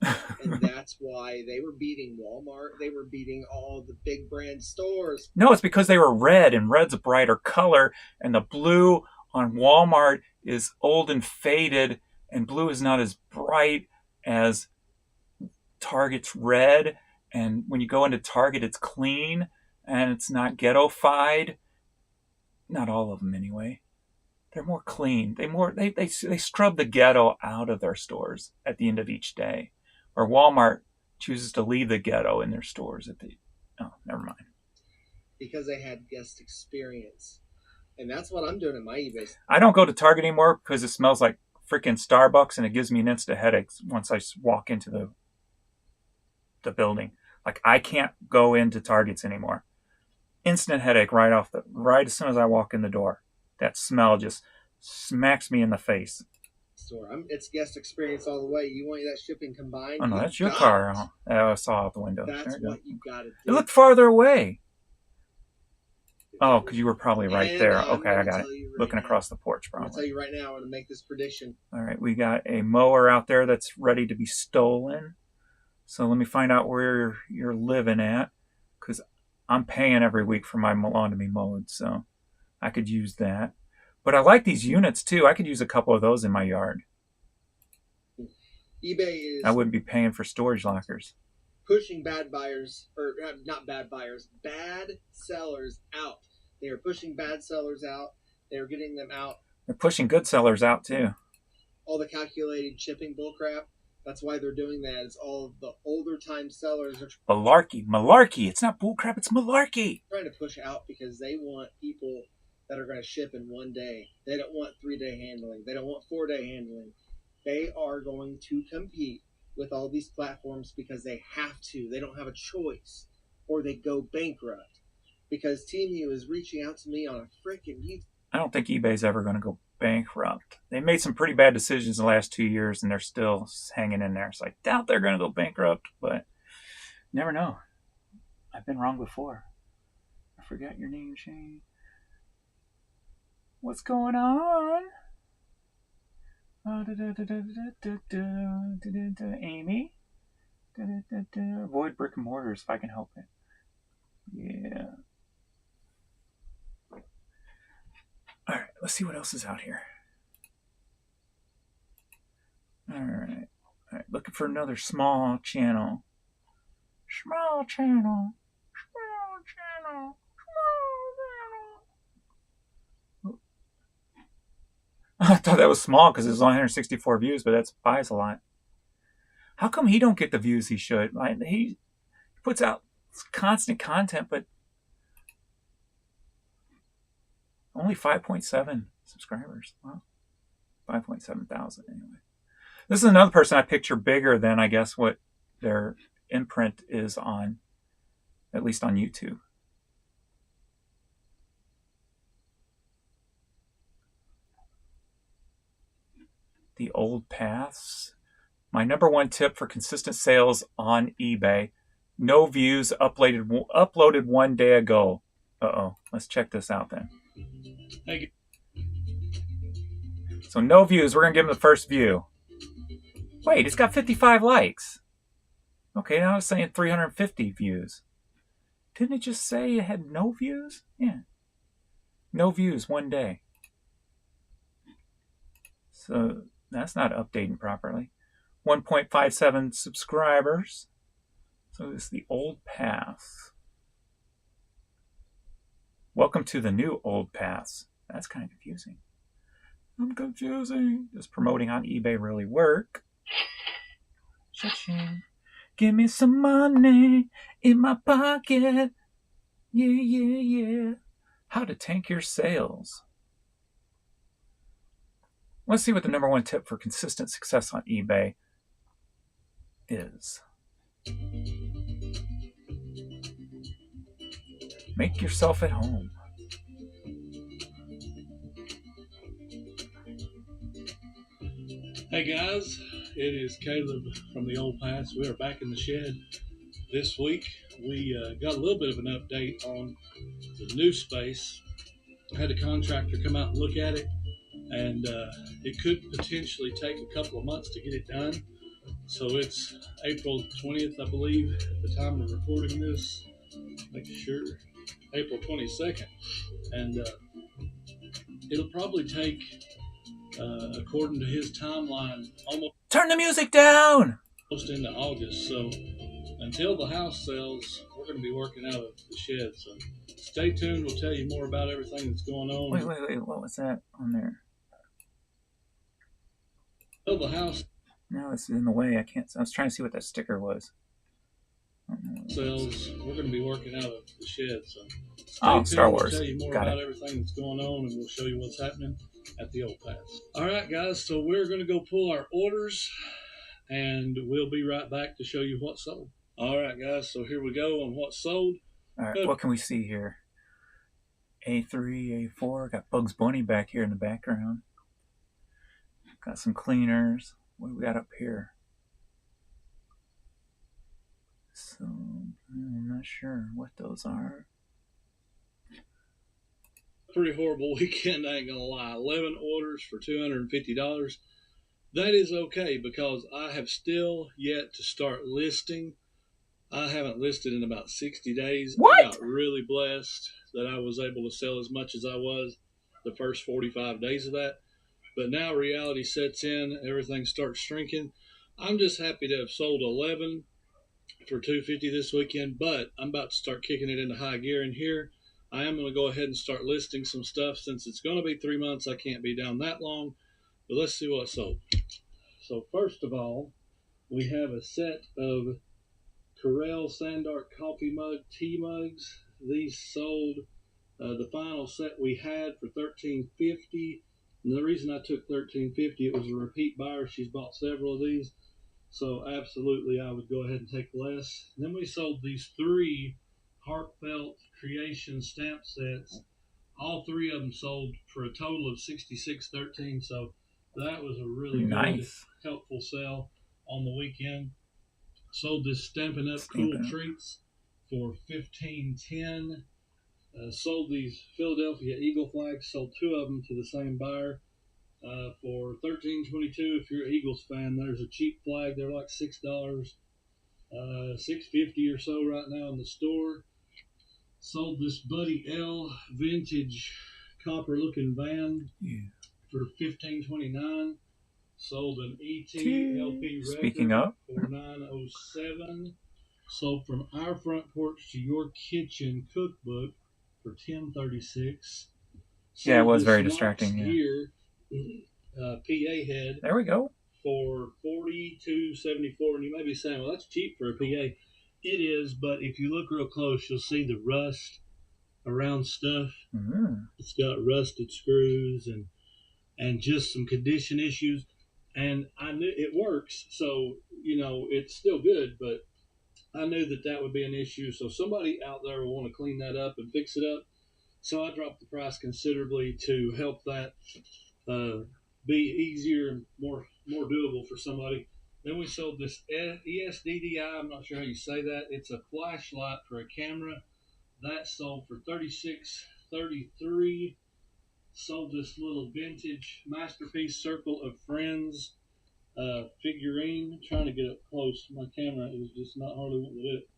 And that's why they were beating Walmart. They were beating all the big brand stores. No, it's because they were red, and red's a brighter color, and the blue on Walmart is old and faded, and blue is not as bright as Target's red. And when you go into Target, it's clean, and it's not ghetto-fied. Not all of them, anyway. They're more clean. They scrub the ghetto out of their stores at the end of each day. Or Walmart chooses to leave the ghetto in their stores at the... Oh, never mind. Because they had guest experience. And that's what I'm doing in my eBay. I don't go to Target anymore because it smells like freaking Starbucks, and it gives me an instant headache once I walk into the building. Like, I can't go into Targets anymore. instant headache right as soon as I walk in the door. That smell just smacks me in the face. It's guest experience all the way. You want that shipping combined? Oh no, You that's your got car. it. Oh, I saw out the window. That's what you got to It do. looked farther away. Oh, because you were probably right And there. I'm Okay, I gonna got it. tell you right Looking now. across the porch, I'm gonna tell probably. you right now. I'm gonna make this prediction. All right, we got a mower out there that's ready to be stolen. So let me find out where you're living at, because I'm paying every week for my lawn to be mowed, so I could use that. But I like these units too. I could use a couple of those in my yard. eBay I is wouldn't be paying for storage lockers. pushing bad buyers, or not bad buyers, bad sellers out. They are pushing bad sellers out. They are getting them out. They're pushing good sellers out too. All the calculated shipping bullcrap. That's why they're doing that. It's all of the older time sellers are Malarkey. It's not bullcrap, it's malarkey. trying to push out because they want people that are going to ship in 1 day. They don't want 3-day handling. They don't want 4-day handling. They are going to compete with all these platforms because they have to. They don't have a choice, or they go bankrupt. Because Temu is reaching out to me on a freaking YouTube. I don't think eBay's ever going to go bankrupt. They made some pretty bad decisions in the last 2 years, and they're still hanging in there. So I doubt they're going to go bankrupt, but never know. I've been wrong before. I forgot your name, Shane. What's going on? Amy? Avoid brick and mortars if I can help it. Yeah. Alright, let's see what else is out here. Alright. Alright, looking for another small channel. Small channel. Small channel. Small channel. I thought that was small because it was 164 views, but that buys a lot. How come he don't get the views he should? He puts out constant content, but only 5.7 subscribers. Wow. 5.7 thousand anyway. This is another person I picture bigger than, I guess, what their imprint is on, at least on YouTube. The old paths. My number one tip for consistent sales on eBay. No views uploaded 1 day ago. Uh-oh. Let's check this out then. Hey. So no views. We're going to give him the first view. Wait, it's got 55 likes. Okay, now it's saying 350 views. Didn't it just say it had no views? Yeah. No views 1 day. So that's not updating properly. 1.57 subscribers. So it's the old paths. Welcome to the new old paths. That's kind of confusing. I'm confusing. Does promoting on eBay really work? Cha-ching. Give me some money in my pocket. Yeah. How to tank your sales. Let's see what the number one tip for consistent success on eBay is. Make yourself at home. Hey guys, it is Caleb from the Old Pass. We are back in the shed this week. We got a little bit of an update on the new space. I had a contractor come out and look at it, and it could potentially take a couple of months to get it done. So it's April 20th, I believe, at the time of recording this. Make sure. April 22nd. And it'll probably take, according to his timeline, almost Turn the music down! into August. So until the house sells, we're going to be working out of the shed. So stay tuned. We'll tell you more about everything that's going on. Wait. What was that on there? Until the house No, it's in the way. I can't. I was trying to see what that sticker was. sells, we're going to be working out of the shed. So stay Oh, tuned. Star Wars. We'll tell you more Got about it. everything that's going on, and we'll show you what's happening at the Old Pass. All right, guys. So we're going to go pull our orders, and we'll be right back to show you what sold. All right, guys. So here we go on what sold. All right, what can we see here? A3, A4. Got Bugs Bunny back here in the background. Got some cleaners. What do we got up here? So, I'm not sure what those are. Pretty horrible weekend, I ain't gonna lie. 11 orders for $250. That is okay because I have still yet to start listing. I haven't listed in about 60 days. What? I got really blessed that I was able to sell as much as I was the first 45 days of that. But now reality sets in, everything starts shrinking. I'm just happy to have sold 11 for $250 this weekend, but I'm about to start kicking it into high gear in here. I am going to go ahead and start listing some stuff since it's going to be 3 months. I can't be down that long, but let's see what sold. So first of all, we have a set of Corel Sandark coffee mug tea mugs. These sold the final set we had for $13.50. And the reason I took $13.50, it was a repeat buyer. She's bought several of these. So absolutely, I would go ahead and take less. And then we sold these 3 Heartfelt Creation stamp sets. All 3 of them sold for a total of $66.13. So that was a really good, helpful sale on the weekend. Sold this Stampin' Up! Cool Treats for $15.10. Sold these Philadelphia Eagle flags. Sold 2 of them to the same buyer for $13.22. If you're an Eagles fan, there's a cheap flag. They're like $6, $6.50 or so right now in the store. Sold this Buddy L vintage copper-looking van for $15.29. Sold an ET LP record for $9.07. Sold From Our Front Porch to Your Kitchen cookbook for $10.36. Yeah, it was very distracting. Here, PA head. There we go. For $42.74, and you may be saying, "Well, that's cheap for a PA." It is, but if you look real close, you'll see the rust around stuff. Mm-hmm. It's got rusted screws and just some condition issues. And I knew it works, so it's still good. But I knew that would be an issue. So somebody out there will want to clean that up and fix it up. So I dropped the price considerably to help that be easier and more doable for somebody. Then we sold this ESDDI. I'm not sure how you say that. It's a flashlight for a camera. That sold for $36.33. Sold this little vintage Masterpiece Circle of Friends figurine. I'm trying to get up close. My camera is just not hardly wanting to do it.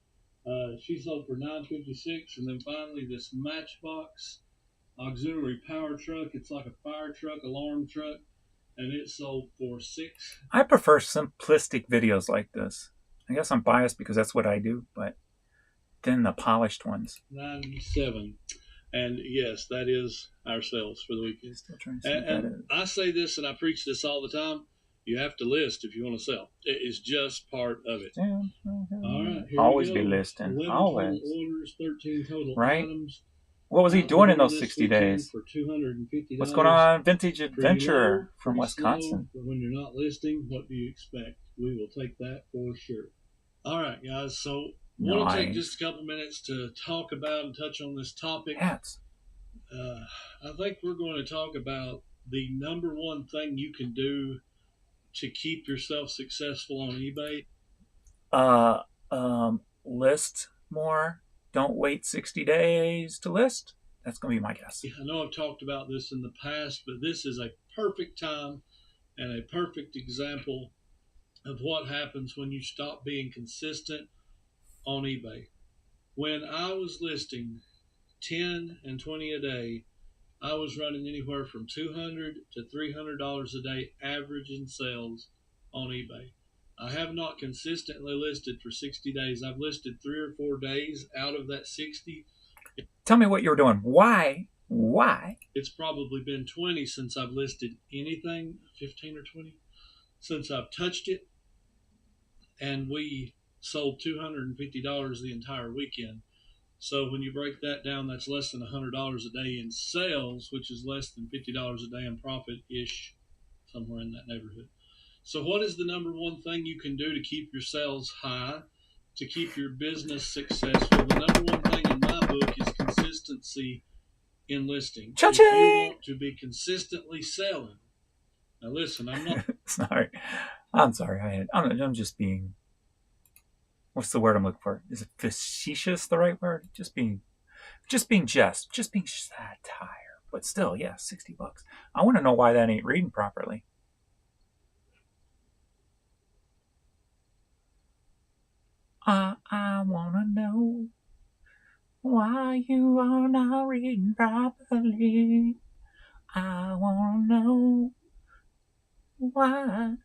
She sold for $9.56. And then finally this Matchbox auxiliary power truck. It's like a fire truck, alarm truck. And it sold for $6. I prefer simplistic videos like this. I guess I'm biased because that's what I do, but then the polished ones. $97. And yes, that is our sales for the weekend. Still trying to see and I say this and I preach this all the time. You have to list if you want to sell. It is just part of it. Yeah. All right. Always be listing. 11 Always. total orders, 13 total right? items. What was he doing in those 60 days? For $250. What's going on, Vintage Adventurer from Wisconsin? But when you're not listing, what do you expect? We will take that for sure. All right, guys. So I want to take just a couple minutes to talk about and touch on this topic. Hats. I think we're going to talk about the number one thing you can do to keep yourself successful on eBay. List more. Don't wait 60 days to list. That's going to be my guess. I know I've talked about this in the past, but this is a perfect time and a perfect example of what happens when you stop being consistent on eBay. When I was listing 10 and 20 a day, I was running anywhere from $200 to $300 a day average in sales on eBay. I have not consistently listed for 60 days. I've listed 3 or 4 days out of that 60. Tell me what you were doing. Why? It's probably been 20 since I've listed anything, 15 or 20, since I've touched it. And we sold $250 the entire weekend. So when you break that down, that's less than $100 a day in sales, which is less than $50 a day in profit-ish, somewhere in that neighborhood. So what is the number one thing you can do to keep your sales high, to keep your business successful? The number one thing in my book is consistency enlisting. If Cha-ching! you want to be consistently selling, now listen, I'm not. Sorry. I'm sorry. I'm just being. What's the word I'm looking for? Is it facetious the right word? Just being satire. But still, yeah, $60. I want to know why that ain't reading properly. I want to know why you are not reading properly. I want to know why.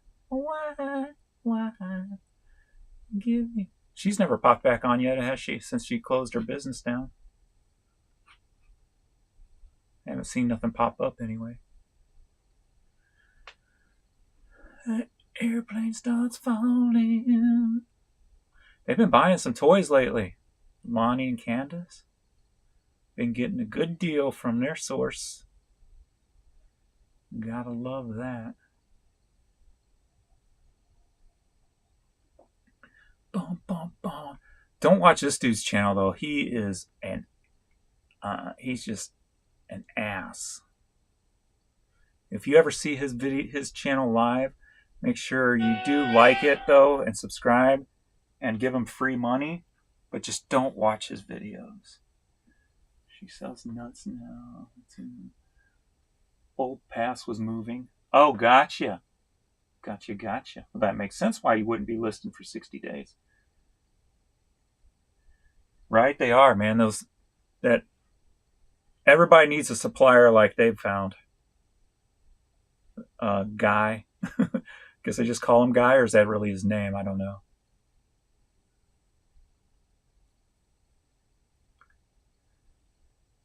Give me. She's never popped back on yet, has she? Since she closed her business down. I haven't seen nothing pop up anyway. The airplane starts falling. They've been buying some toys lately. Lonnie and Candace. Been getting a good deal from their source. Gotta love that. Bum, bum, bum. Don't watch this dude's channel though. He is he's just an ass. If you ever see his channel live, make sure you do like it though and subscribe and give him free money, but just don't watch his videos. She sells nuts now. Old pass was moving. Oh, gotcha. Gotcha. Well, that makes sense why you wouldn't be listing for 60 days. Right? They are, man. That everybody needs a supplier like they've found. Guy. Guess they just call him Guy, or is that really his name? I don't know.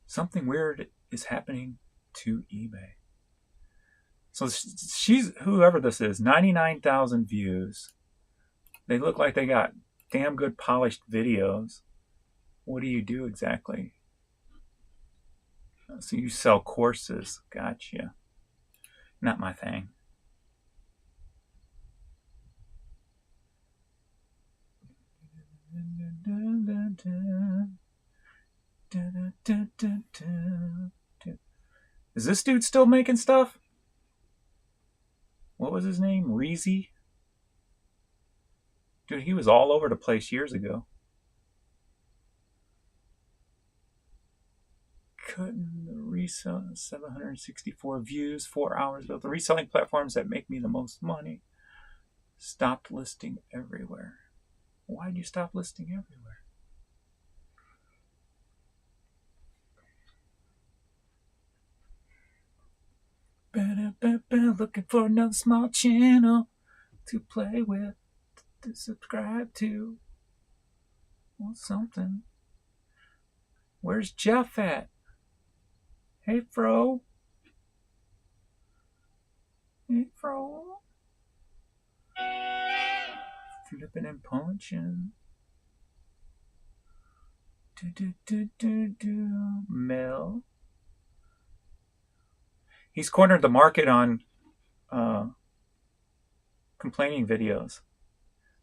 Something weird is happening to eBay. So she's, whoever this is, 99,000 views. They look like they got damn good polished videos. What do you do exactly? So you sell courses. Gotcha. Not my thing. Is this dude still making stuff? What was his name? Reezy? Dude, he was all over the place years ago. Couldn't resell 764 views 4 hours ago. The reselling platforms that make me the most money stopped listing everywhere. Why'd you stop listing everywhere? Looking for another small channel to play with, to subscribe to, or something. Where's Jeff at? Hey, Fro. Flipping and punching. Mel. He's cornered the market on complaining videos.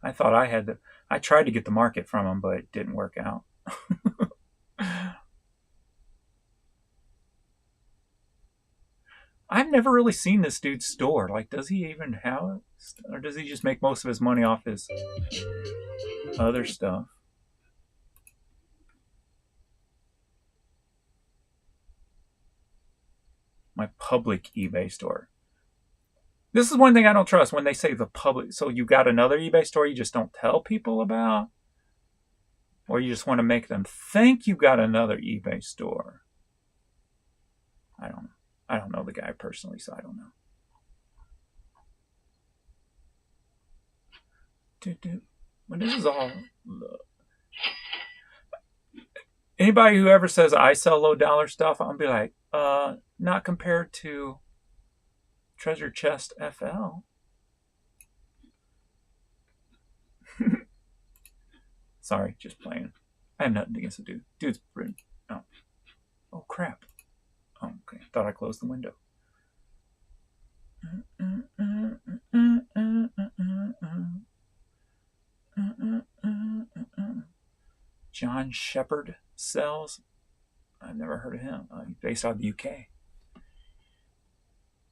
I thought I tried to get the market from him, but it didn't work out. I've never really seen this dude's store. Like, does he even have it? Or does he just make most of his money off his other stuff? My public eBay store. This is one thing I don't trust when they say the public. So you got another eBay store you just don't tell people about? Or you just want to make them think you got another eBay store? I don't know. I don't know the guy personally, so I don't know. But this is all. Anybody who ever says I sell low dollar stuff, I'll be like, not compared to Treasure Chest FL. Sorry, just playing. I have nothing against the dude. Dude's brilliant. Oh crap. Oh, okay. Thought I closed the window. John Shepard sells. I've never heard of him. He's based out of the UK.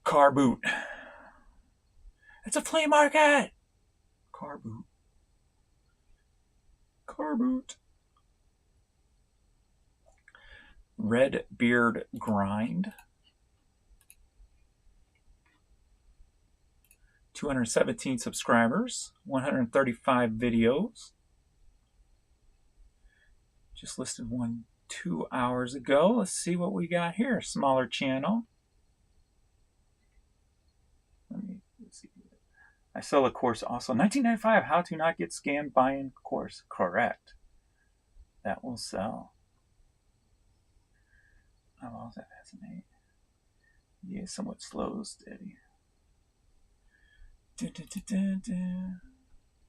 Car boot. It's a flea market. Car boot. Car boot. Red Beard Grind. 217 subscribers. 135 videos. Just listed one 2 hours ago. Let's see what we got here. Smaller channel. Let's see. I sell a course also. 1995, how to not get scammed buying course. Correct. That will sell. How long does that fascinate? Yeah, somewhat slow, steady.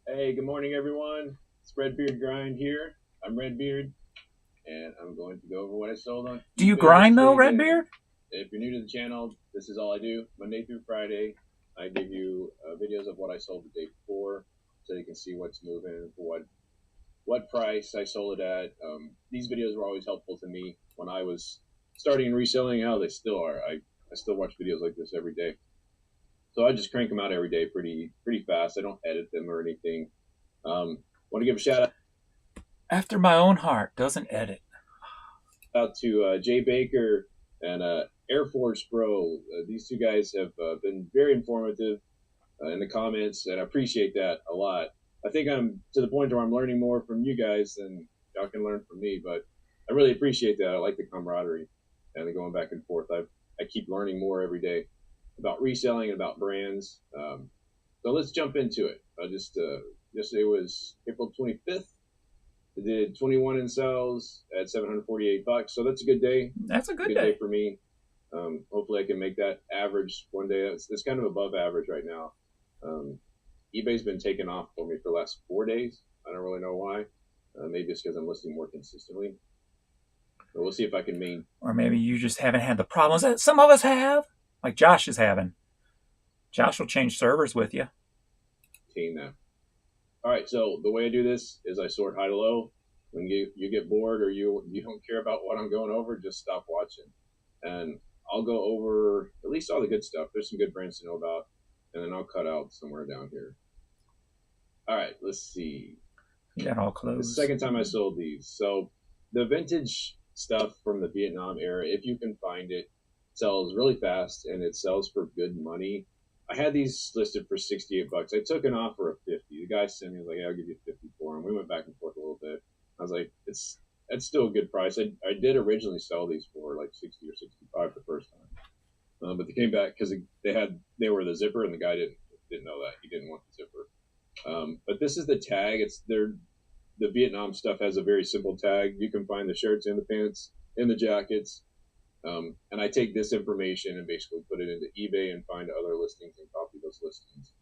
Hey, good morning, everyone. It's Redbeard Grind here. I'm Redbeard, and I'm going to go over what I sold on. Do you eBay grind though, yesterday. Redbeard? If you're new to the channel, this is all I do. Monday through Friday, I give you videos of what I sold the day before, so you can see what's moving, for what price I sold it at. These videos were always helpful to me when I was starting and reselling. How they still are. I still watch videos like this every day. So I just crank them out every day pretty fast. I don't edit them or anything. Want to give a shout After my own heart, doesn't edit. out to Jay Baker and Air Force Bro. These two guys have been very informative in the comments, and I appreciate that a lot. I think I'm to the point where I'm learning more from you guys than y'all can learn from me, but I really appreciate that. I like the camaraderie and the going back and forth. I keep learning more every day about reselling and about brands. So let's jump into it. Yesterday was April 25th. I did 21 in sales at $748, so that's a good day. That's a good day day. for me. Hopefully, I can make that average one day. It's kind of above average right now. eBay's been taking off for me for the last 4 days. I don't really know why. Maybe it's because I'm listing more consistently. But we'll see if I can maintain Or maybe you just haven't had the problems that some of us have, like Josh is having. Josh will change servers with you. that. All right, so the way I do this is I sort high to low. When you get bored or you don't care about what I'm going over, just stop watching. And I'll go over at least all the good stuff. There's some good brands to know about. And then I'll cut out somewhere down here. All right, let's see. You got all The closed. second time I sold these. So the vintage stuff from the Vietnam era, if you can find it, sells really fast and it sells for good money. I had these listed for $68. I took an offer of $50. The guy sent me, like, hey, I'll give you $50 for them. We went back and forth a little bit. I was like, that's still a good price. I did originally sell these for like 60 or 65 the first time, but they came back because they were the zipper, and the guy didn't know that. He didn't want the zipper. But this is the tag. The Vietnam stuff has a very simple tag. You can find the shirts and the pants and the jackets. And I take this information and basically put it into eBay and find other listings and copy those listings.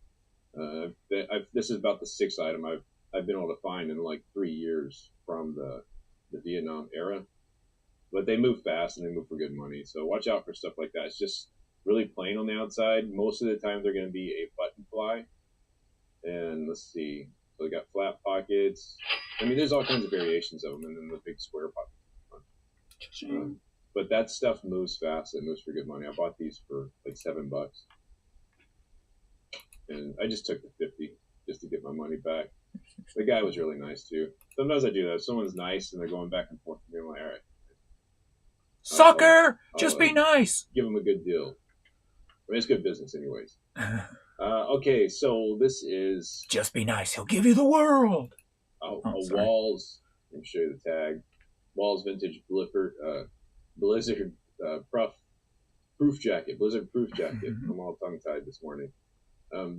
This is about the sixth item I've been able to find in like 3 years from the Vietnam era. But they move fast and they move for good money. So watch out for stuff like that. It's just really plain on the outside. Most of the time they're going to be a button fly. And let's see. So they got flat pockets. I mean, there's all kinds of variations of them, and then the big square pocket. But that stuff moves fast. It moves for good money. I bought these for like $7, and I just took the 50 just to get my money back. The guy was really nice too. Sometimes I do that. If someone's nice and they're going back and forth, and I'm like, all right, Sucker! Just be nice. Give them a good deal. I mean, it's good business, anyways. Okay, so this is Just be nice. He'll give you the world. Walls. Let me show you the tag. Walls vintage Blizzard proof jacket. Blizzard proof jacket. I'm all tongue tied this morning.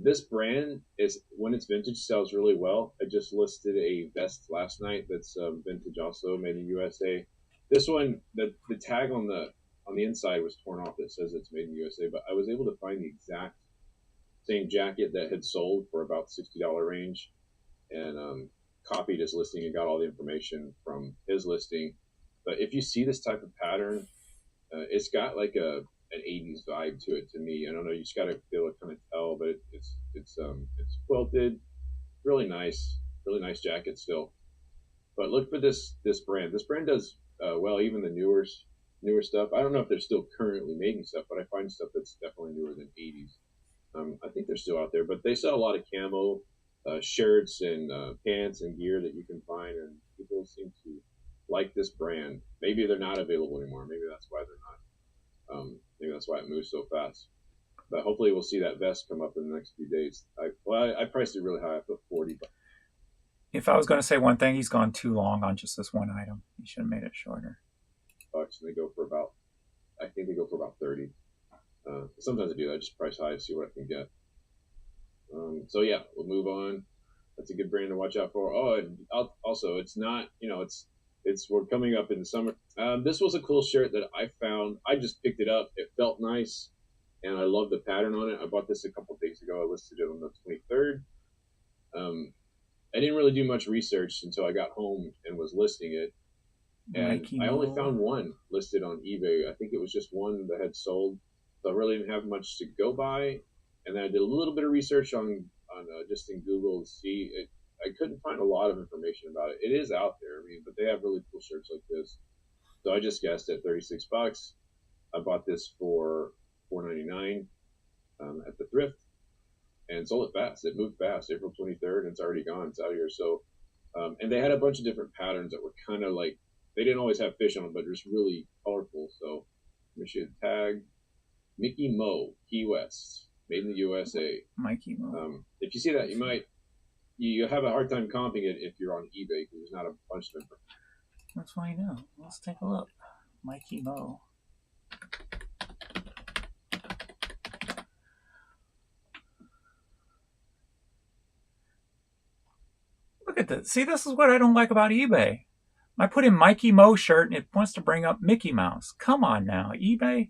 This brand is, when it's vintage, sells really well. I just listed a vest last night that's vintage, also made in USA. This one, the tag on the inside was torn off. It says it's made in USA, but I was able to find the exact same jacket that had sold for about $60 range, and copied his listing and got all the information from his listing. But if you see this type of pattern, it's got like an 80s vibe to it to me. I don't know, you just gotta feel it, kind of tell, but it's quilted, really nice jacket still. But look for this brand. This brand does well, even the newer stuff. I don't know if they're still currently making stuff, but I find stuff that's definitely newer than 80s. I think they're still out there, but they sell a lot of camo shirts and pants and gear that you can find, and people seem to like this brand. Maybe they're not available anymore. Maybe that's why they're not. Maybe that's why it moves so fast. But hopefully we'll see that vest come up in the next few days. I priced it really high. I put 40. If I was going to say one thing, he's gone too long on just this one item. He should have made it shorter. Bucks, and they go for about, I think they go for about 30. Sometimes I do that. I just price high, see what I can get. So yeah, we'll move on. That's a good brand to watch out for. Oh, and also, it's not, we're coming up in the summer. This was a cool shirt that I found. I just picked it up. It felt nice, and I love the pattern on it. I bought this a couple of days ago. I listed it on the 23rd. I didn't really do much research until I got home and was listing it. And I only found one listed on eBay. I think it was just one that had sold. So I really didn't have much to go by. And then I did a little bit of research on just in Google to see it. I couldn't find a lot of information about it. It is out there, but they have really cool shirts like this. So I just guessed at 36 bucks. I bought this for $4.99 at the thrift and sold it fast. It moved fast. April 23rd, and it's already gone. It's out here. So, and they had a bunch of different patterns that were kind of like, they didn't always have fish on them, but just really colorful. So let me show you the tag. Mickey Mo, Key West, made in the USA. Mikey Mo. If you see that, you have a hard time comping it if you're on eBay because there's not a bunch of them. Let's find out. Let's take a look. Mikey Mo. Look at this. See, this is what I don't like about eBay. I put in Mikey Mo shirt and it wants to bring up Mickey Mouse. Come on now, eBay.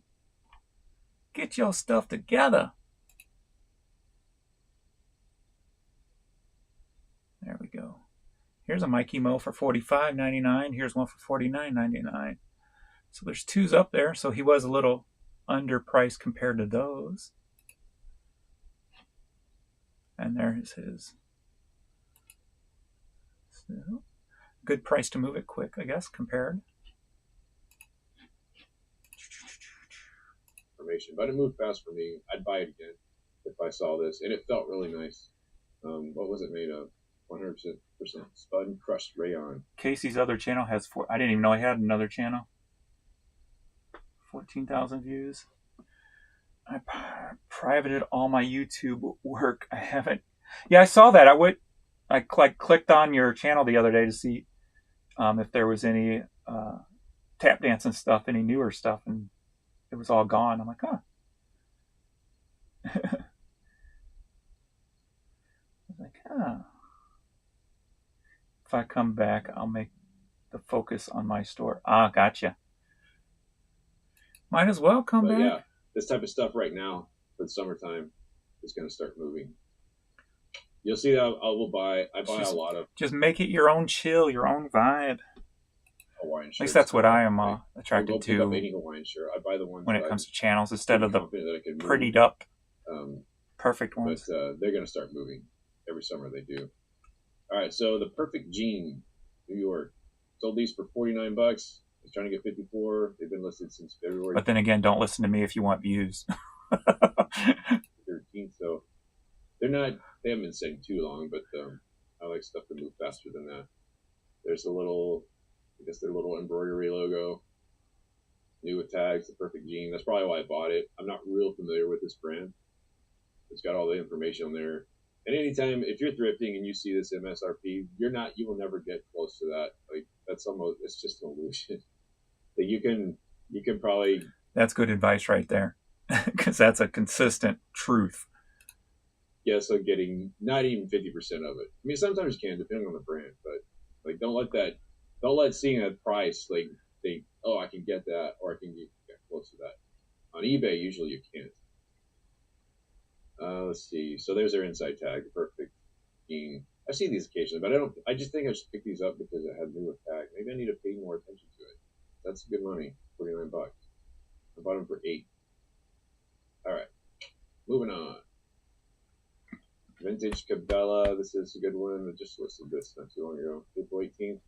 Get your stuff together. There we go. Here's a Mikey Mo for $45.99. Here's one for $49.99. So there's twos up there. So he was a little underpriced compared to those. And there's his. So, good price to move it quick, I guess, compared. But it moved fast for me. I'd buy it again if I saw this, and it felt really nice. What was it made of? 100% spun crushed rayon. Casey's other channel has I didn't even know he had another channel. 14,000 views. I privated all my YouTube work. I haven't. Yeah, I saw that. I clicked on your channel the other day to see if there was any tap dancing stuff, any newer stuff, and it was all gone. I'm like, huh. I was like, huh. If I come back, I'll make the focus on my store. Ah, gotcha. Might as well come back. Yeah, this type of stuff right now for the summertime is going to start moving. You'll see that I buy a lot of. Just make it your own chill, your own vibe. Hawaiian shirts. At least that's what I am attracted to. Up any Hawaiian shirt. I buy the ones when it comes to channels instead of the prettied up, perfect ones. But they're going to start moving every summer. They do. All right, so the Perfect Jean, New York, sold these for $49. I was trying to get 54. They've been listed since February. But then again, don't listen to me if you want views. 13. So they haven't been sitting too long, but I like stuff to move faster than that. There's their little embroidery logo, new with tags, the Perfect Jean. That's probably why I bought it. I'm not real familiar with this brand. It's got all the information on there. And anytime, if you're thrifting and you see this MSRP, you will never get close to that. Like it's just an illusion. That you can probably. That's good advice right there, because that's a consistent truth. Yeah, so getting not even 50% of it. I mean, sometimes you can, depending on the brand, but like don't let seeing a price like think, oh, I can get that, or I can get close to that. On eBay, usually you can't. Let's see. So there's their inside tag, Perfect Jean. I see these occasionally, but I just think I should pick these up because it had newer tag. Maybe I need to pay more attention to it. That's good money. $49. I bought them for $8. All right, moving on. Vintage Cabela. This is a good one. I just listed this not too long ago. April 18th.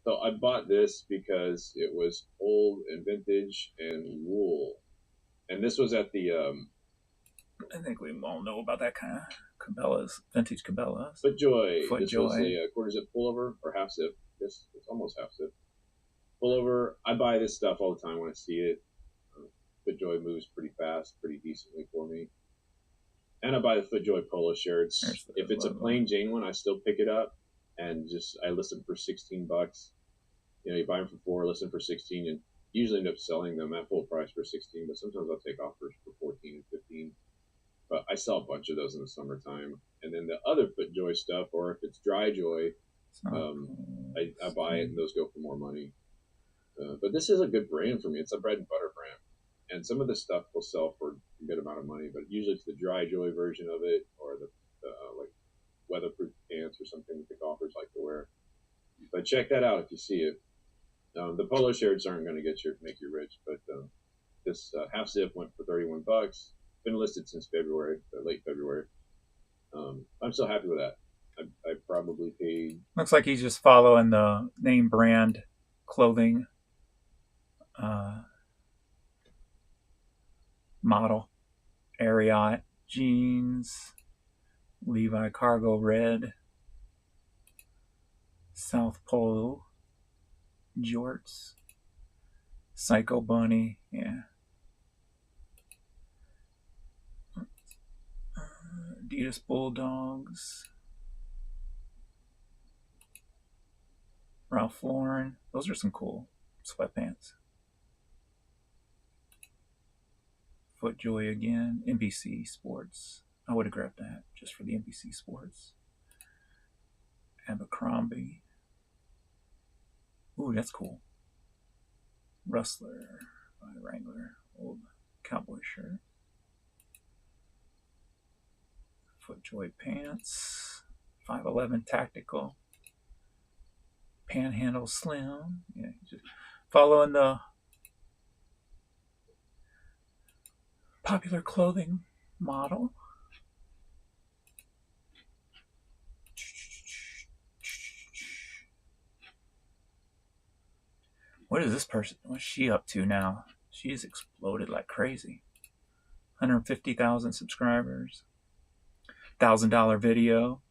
So I bought this because it was old and vintage and wool, and this was at the I think we all know about that kind of Cabela's, vintage Cabela's. FootJoy. This was FootJoy. a quarter zip pullover or half zip. This it's almost half zip pullover. I buy this stuff all the time when I see it. FootJoy moves pretty fast, pretty decently for me. And I buy the FootJoy polo shirts. If it's a plain Jane one, I still pick it up and just I list them for $16. You buy them for 4, list them for 16, and usually end up selling them at full price for 16. But sometimes I'll take offers for 14 and 15. But I sell a bunch of those in the summertime. And then the other FootJoy stuff, or if it's Dry Joy, I buy it and those go for more money. But this is a good brand for me. It's a bread and butter brand. And some of the stuff will sell for a good amount of money, but usually it's the Dry Joy version of it, or the like weatherproof pants or something that the golfers like to wear. But check that out if you see it. The polo shirts aren't going to make you rich, but this half zip went for $31. Been listed since February, late February. I'm so happy with that. I probably paid. Looks like he's just following the name brand clothing model. Ariat jeans, Levi cargo red, South Pole jorts, Psycho Bunny, yeah. Adidas Bulldogs, Ralph Lauren. Those are some cool sweatpants. FootJoy again, NBC Sports. I would have grabbed that just for the NBC Sports. Abercrombie. Ooh, that's cool. Rustler by Wrangler. Old cowboy shirt. FootJoy pants. 511 tactical. Panhandle slim. Yeah, just following the popular clothing model. What is this person? What's she up to now? She's exploded like crazy. 150,000 subscribers. $1,000 video.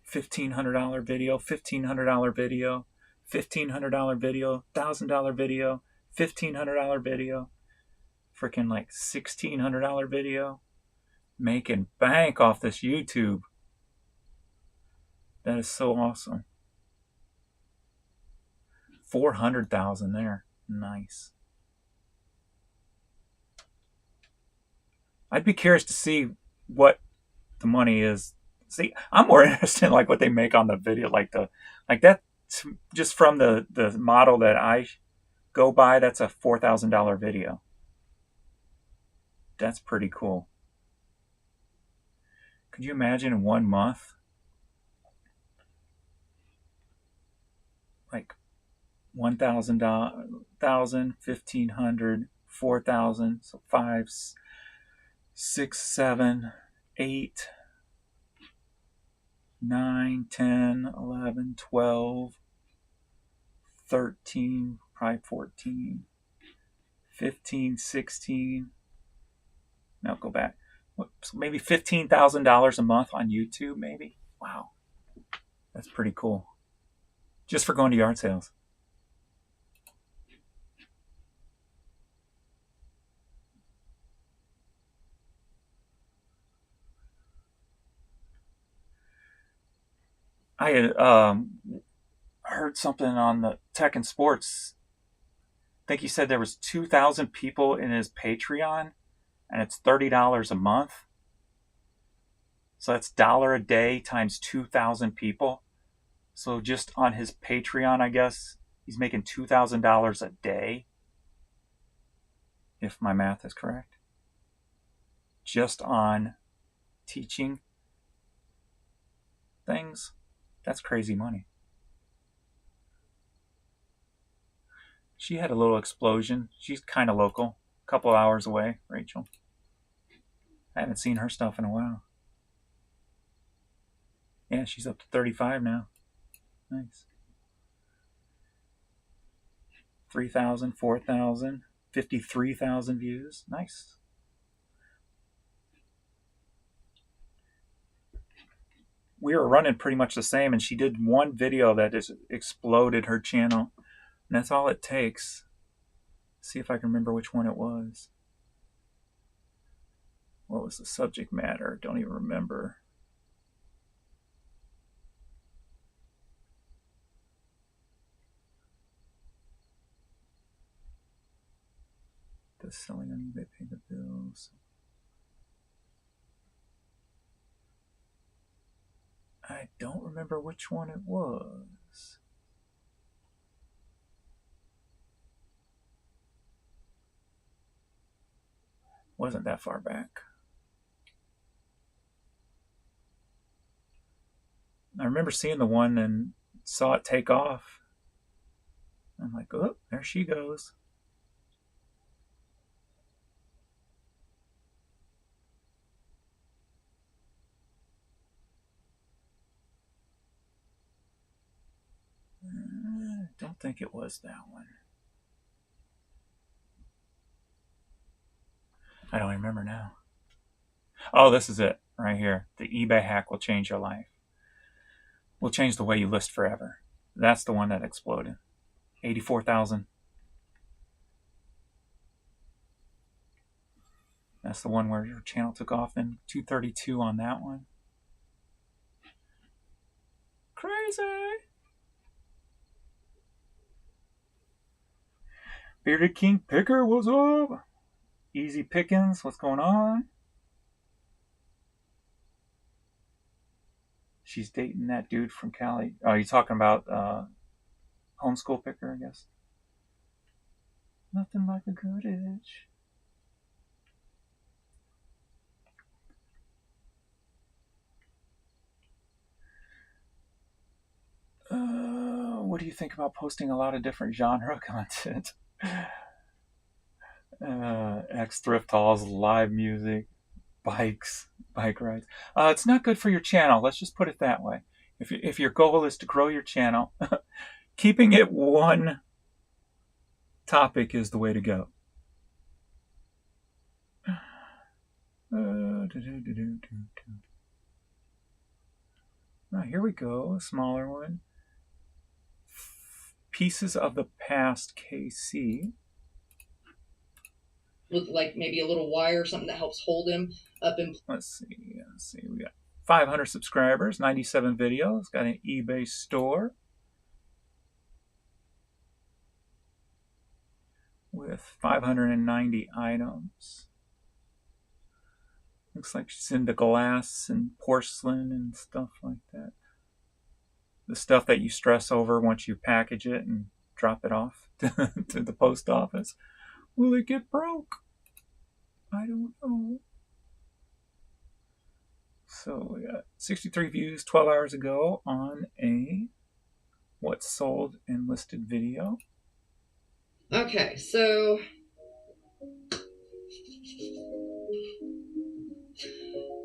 $1,500 video. $1,500 video. $1,500 video. $1,000 video. $1,500 video. Freaking like $1,600 video. Making bank off this YouTube. That is so awesome. 400,000 there. Nice. I'd be curious to see what the money is. See, I'm more interested in like what they make on the video, like that. Just from the model that I go by, that's a $4,000 video. That's pretty cool. Could you imagine in 1 month, like $1,000, $1,500, $4,000, so 5, 6, 7, 8, 9, 10, 11, 12, 13, probably 14, 15, 16. Now go back. Maybe $15,000 a month on YouTube, maybe. Wow. That's pretty cool. Just for going to yard sales. I had heard something on the Tech and Sports. I think he said there was 2,000 people in his Patreon, and it's $30 a month. So that's $1 a day times 2,000 people. So just on his Patreon, I guess, he's making $2,000 a day, if my math is correct. Just on teaching things. That's crazy money. She had a little explosion. She's kind of local, a couple hours away, Rachel. I haven't seen her stuff in a while. Yeah, she's up to 35 now. Nice. 3,000, 4,000, 53,000 views. Nice. We were running pretty much the same, and she did one video that just exploded her channel. And that's all it takes. See if I can remember which one it was. What was the subject matter? Don't even remember. Does selling on eBay pay the bills? I don't remember which one it was. Wasn't that far back. I remember seeing the one and saw it take off. I'm like, oh, there she goes. Don't think it was that one. I don't remember now. Oh, this is it right here. The eBay hack will change your life. Will change the way you list forever. That's the one that exploded. 84,000. That's the one where your channel took off. And 232 on that one. Crazy. Bearded King Picker, what's up? Easy Pickings, what's going on? She's dating that dude from Cali. Oh, you talking about homeschool picker, I guess? Nothing like a good itch. What do you think about posting a lot of different genre content? X thrift hauls, live music, bikes, bike rides. It's not good for your channel. Let's just put it that way. If your goal is to grow your channel, keeping it one topic is the way to go. Here we go. A smaller one. Pieces of the Past KC. With like maybe a little wire or something that helps hold him up in. Let's see. We got 500 subscribers, 97 videos. Got an eBay store with 590 items. Looks like she's into glass and porcelain and stuff like that. The stuff that you stress over once you package it and drop it off to the post office. Will it get broke? I don't know. So we got 63 views 12 hours ago on a what's sold and listed video. Okay, so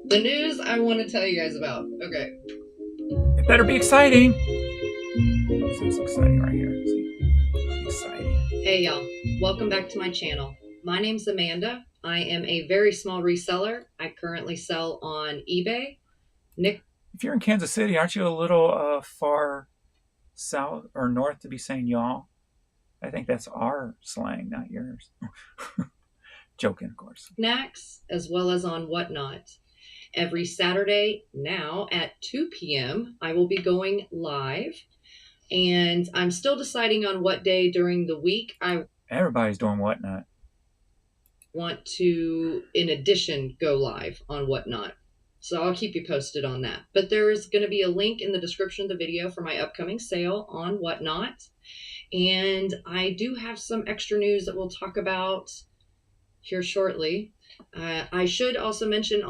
the news I want to tell you guys about. Okay. It better be exciting. It's exciting right here. See? Exciting. Hey y'all, welcome back to my channel. My name's Amanda. I am a very small reseller. I currently sell on eBay. Nick. If you're in Kansas City, aren't you a little far south or north to be saying y'all? I think that's our slang, not yours. Joking, of course. Snacks, as well as on Whatnot. Every Saturday now at 2 p.m. I will be going live. And I'm still deciding on what day during the week Everybody's doing Whatnot. Want to, in addition, go live on Whatnot. So I'll keep you posted on that. But there is going to be a link in the description of the video for my upcoming sale on Whatnot. And I do have some extra news that we'll talk about here shortly. I should also mention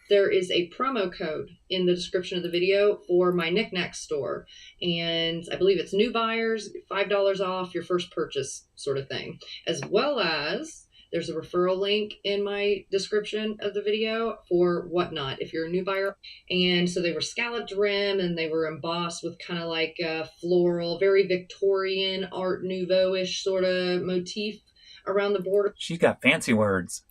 there is a promo code in the description of the video for my knickknack store. And I believe it's new buyers, $5 off your first purchase sort of thing. As well as There's a referral link in my description of the video for Whatnot if you're a new buyer. And so they were scalloped rim and they were embossed with kind of like a floral, very Victorian, Art Nouveau-ish sort of motif around the border. She's got fancy words.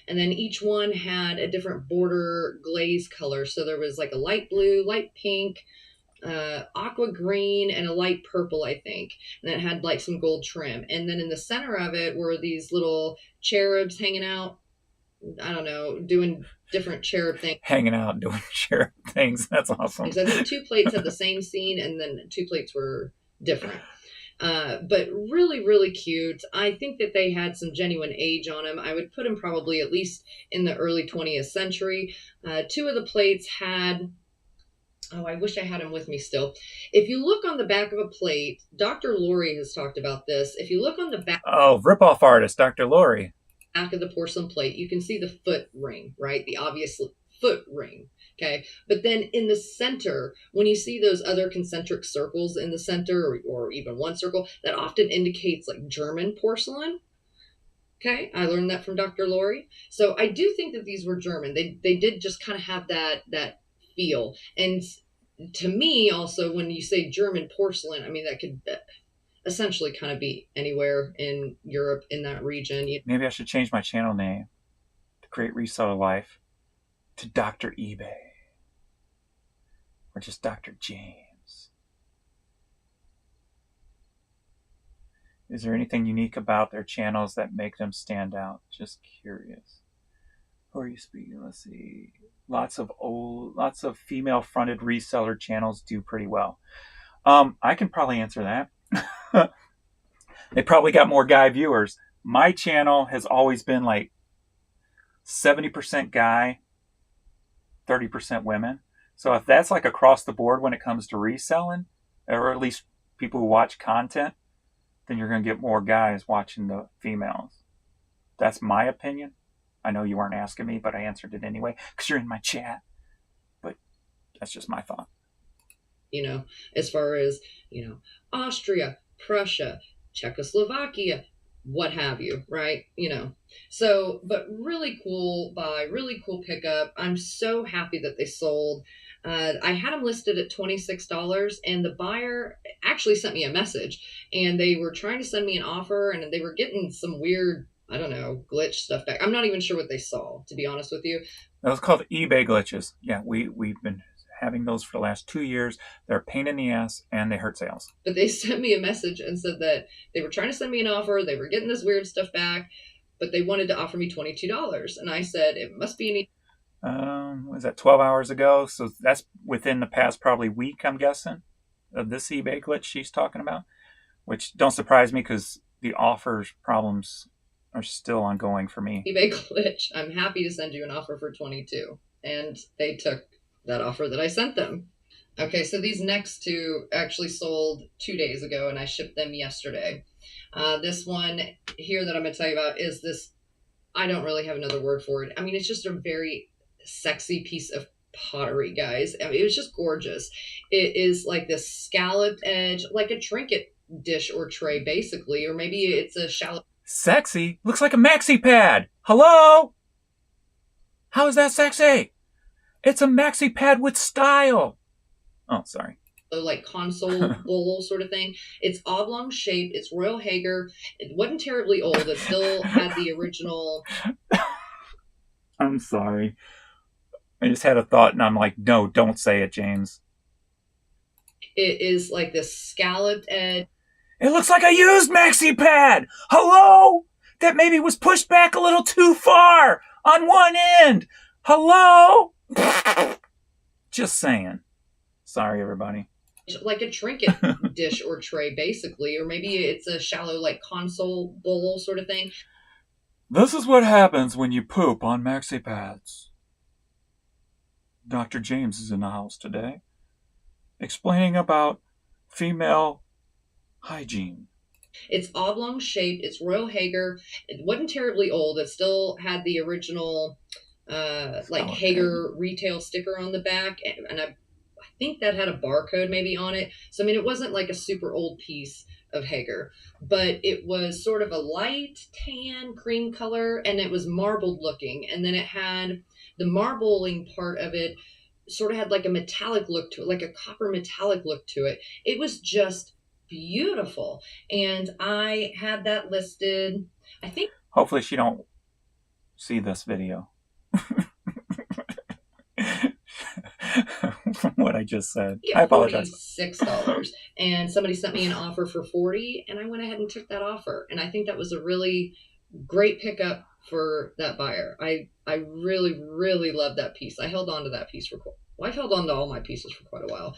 And then each one had a different border glaze color. So there was like a light blue, light pink, aqua green, and a light purple, I think. And it had like some gold trim. And then in the center of it were these little cherubs hanging out. I don't know, doing different cherub things. Hanging out, doing cherub things. That's awesome. Because I think 2 plates had the same scene, and then 2 plates were different. But really, really cute. I think that they had some genuine age on them. I would put them probably at least in the early 20th century. 2 of the plates had, oh, I wish I had them with me still. If you look on the back of a plate, Dr. Lori has talked about this. If you look on the back. Oh, ripoff artist, Dr. Lori. Back of the porcelain plate, you can see the foot ring, right? The obvious foot ring. Okay. But then in the center, when you see those other concentric circles in the center, or even one circle, that often indicates like German porcelain. Okay. I learned that from Dr. Lori. So I do think that these were German. They did just kind of have that feel. And to me also, when you say German porcelain, I mean, that could essentially kind of be anywhere in Europe in that region. Maybe I should change my channel name to Great Reseller Life to Dr. eBay. Or just Dr. James. Is there anything unique about their channels that make them stand out? Just curious. Who are you speaking? Let's see. Lots of female-fronted reseller channels do pretty well. I can probably answer that. They probably got more guy viewers. My channel has always been like 70% guy, 30% women. So if that's like across the board when it comes to reselling, or at least people who watch content, then you're going to get more guys watching the females. That's my opinion. I know you weren't asking me, but I answered it anyway because you're in my chat. But that's just my thought. You know, as far as, Austria, Prussia, Czechoslovakia, what have you, right? So, but really cool buy, really cool pickup. I'm so happy that they sold. I had them listed at $26, and the buyer actually sent me a message, and they were trying to send me an offer, and they were getting some weird, I don't know, glitch stuff back. I'm not even sure what they saw, to be honest with you. That was called eBay glitches. Yeah, we've been having those for the last 2 years. They're a pain in the ass, and they hurt sales. But they sent me a message and said that they were trying to send me an offer. They were getting this weird stuff back, but they wanted to offer me $22. And I said, it must be any. Was that 12 hours ago? So that's within the past probably week, I'm guessing, of this eBay glitch she's talking about, which don't surprise me because the offers problems are still ongoing for me. eBay glitch. I'm happy to send you an offer for $22. And they took that offer that I sent them. Okay, so these next 2 actually sold 2 days ago, and I shipped them yesterday. This one here that I'm going to tell you about is this, I don't really have another word for it. I mean, it's just a very sexy piece of pottery, guys. I mean, it was just gorgeous. It is like this scalloped edge, like a trinket dish or tray, basically, or maybe it's a shallow. Sexy? Looks like a maxi pad. Hello? How is that sexy? It's a maxi pad with style. Oh, sorry. Like console bowl sort of thing. It's oblong shaped. It's Royal Hager. It wasn't terribly old. It still had the original. I'm sorry. I just had a thought and I'm like, no, don't say it, James. It is like this scalloped edge. It looks like a used maxi pad. Hello? That maybe was pushed back a little too far on one end. Hello? Just saying. Sorry, everybody. Like a trinket dish or tray, basically, or maybe it's a shallow, like console bowl sort of thing. This is what happens when you poop on maxi pads. Dr. James is in the house today, explaining about female hygiene. It's oblong shaped. It's Royal Hager. It wasn't terribly old. It still had the original, like Hager retail sticker on the back, and I think that had a barcode maybe on it. So I mean, it wasn't like a super old piece of Hager, but it was sort of a light tan cream color, and it was marbled looking, and then it had the marbling part of it sort of had like a metallic look to it, like a copper metallic look to it. It was just beautiful, and I had that listed. I think Hopefully she don't see this video. From what I just said. I apologize. $46, and somebody sent me an offer for $40, and I went ahead and took that offer, and I think that was a really great pickup for that buyer. I really, really love that piece. I held on to that piece I've held on to all my pieces for quite a while,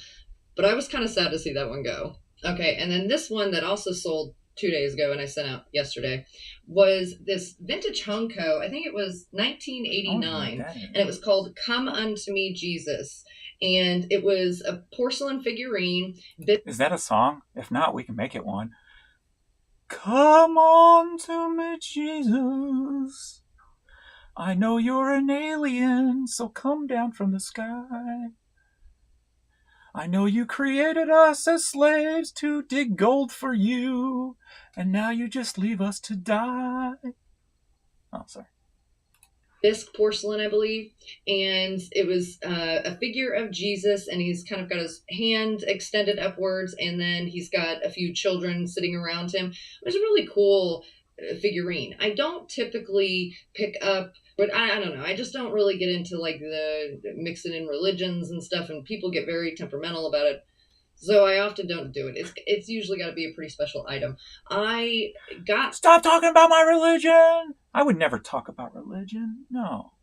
but I was kind of sad to see that one go. Okay, and then this one that also sold 2 days ago and I sent out yesterday was this vintage Honko. I think it was 1989, and it was called Come Unto Me, Jesus. And it was a porcelain figurine. Is that a song? If not, we can make it one. Come on to me, Jesus. I know you're an alien, so come down from the sky. I know you created us as slaves to dig gold for you, and now you just leave us to die. Oh, sorry. Bisque porcelain, I believe, and it was a figure of Jesus, and he's kind of got his hand extended upwards, and then he's got a few children sitting around him. It was a really cool figurine. I don't typically pick up, but I don't know. I just don't really get into like the mixing in religions and stuff, and people get very temperamental about it. So I often don't do it. It's usually got to be a pretty special item. Stop talking about my religion! I would never talk about religion. No.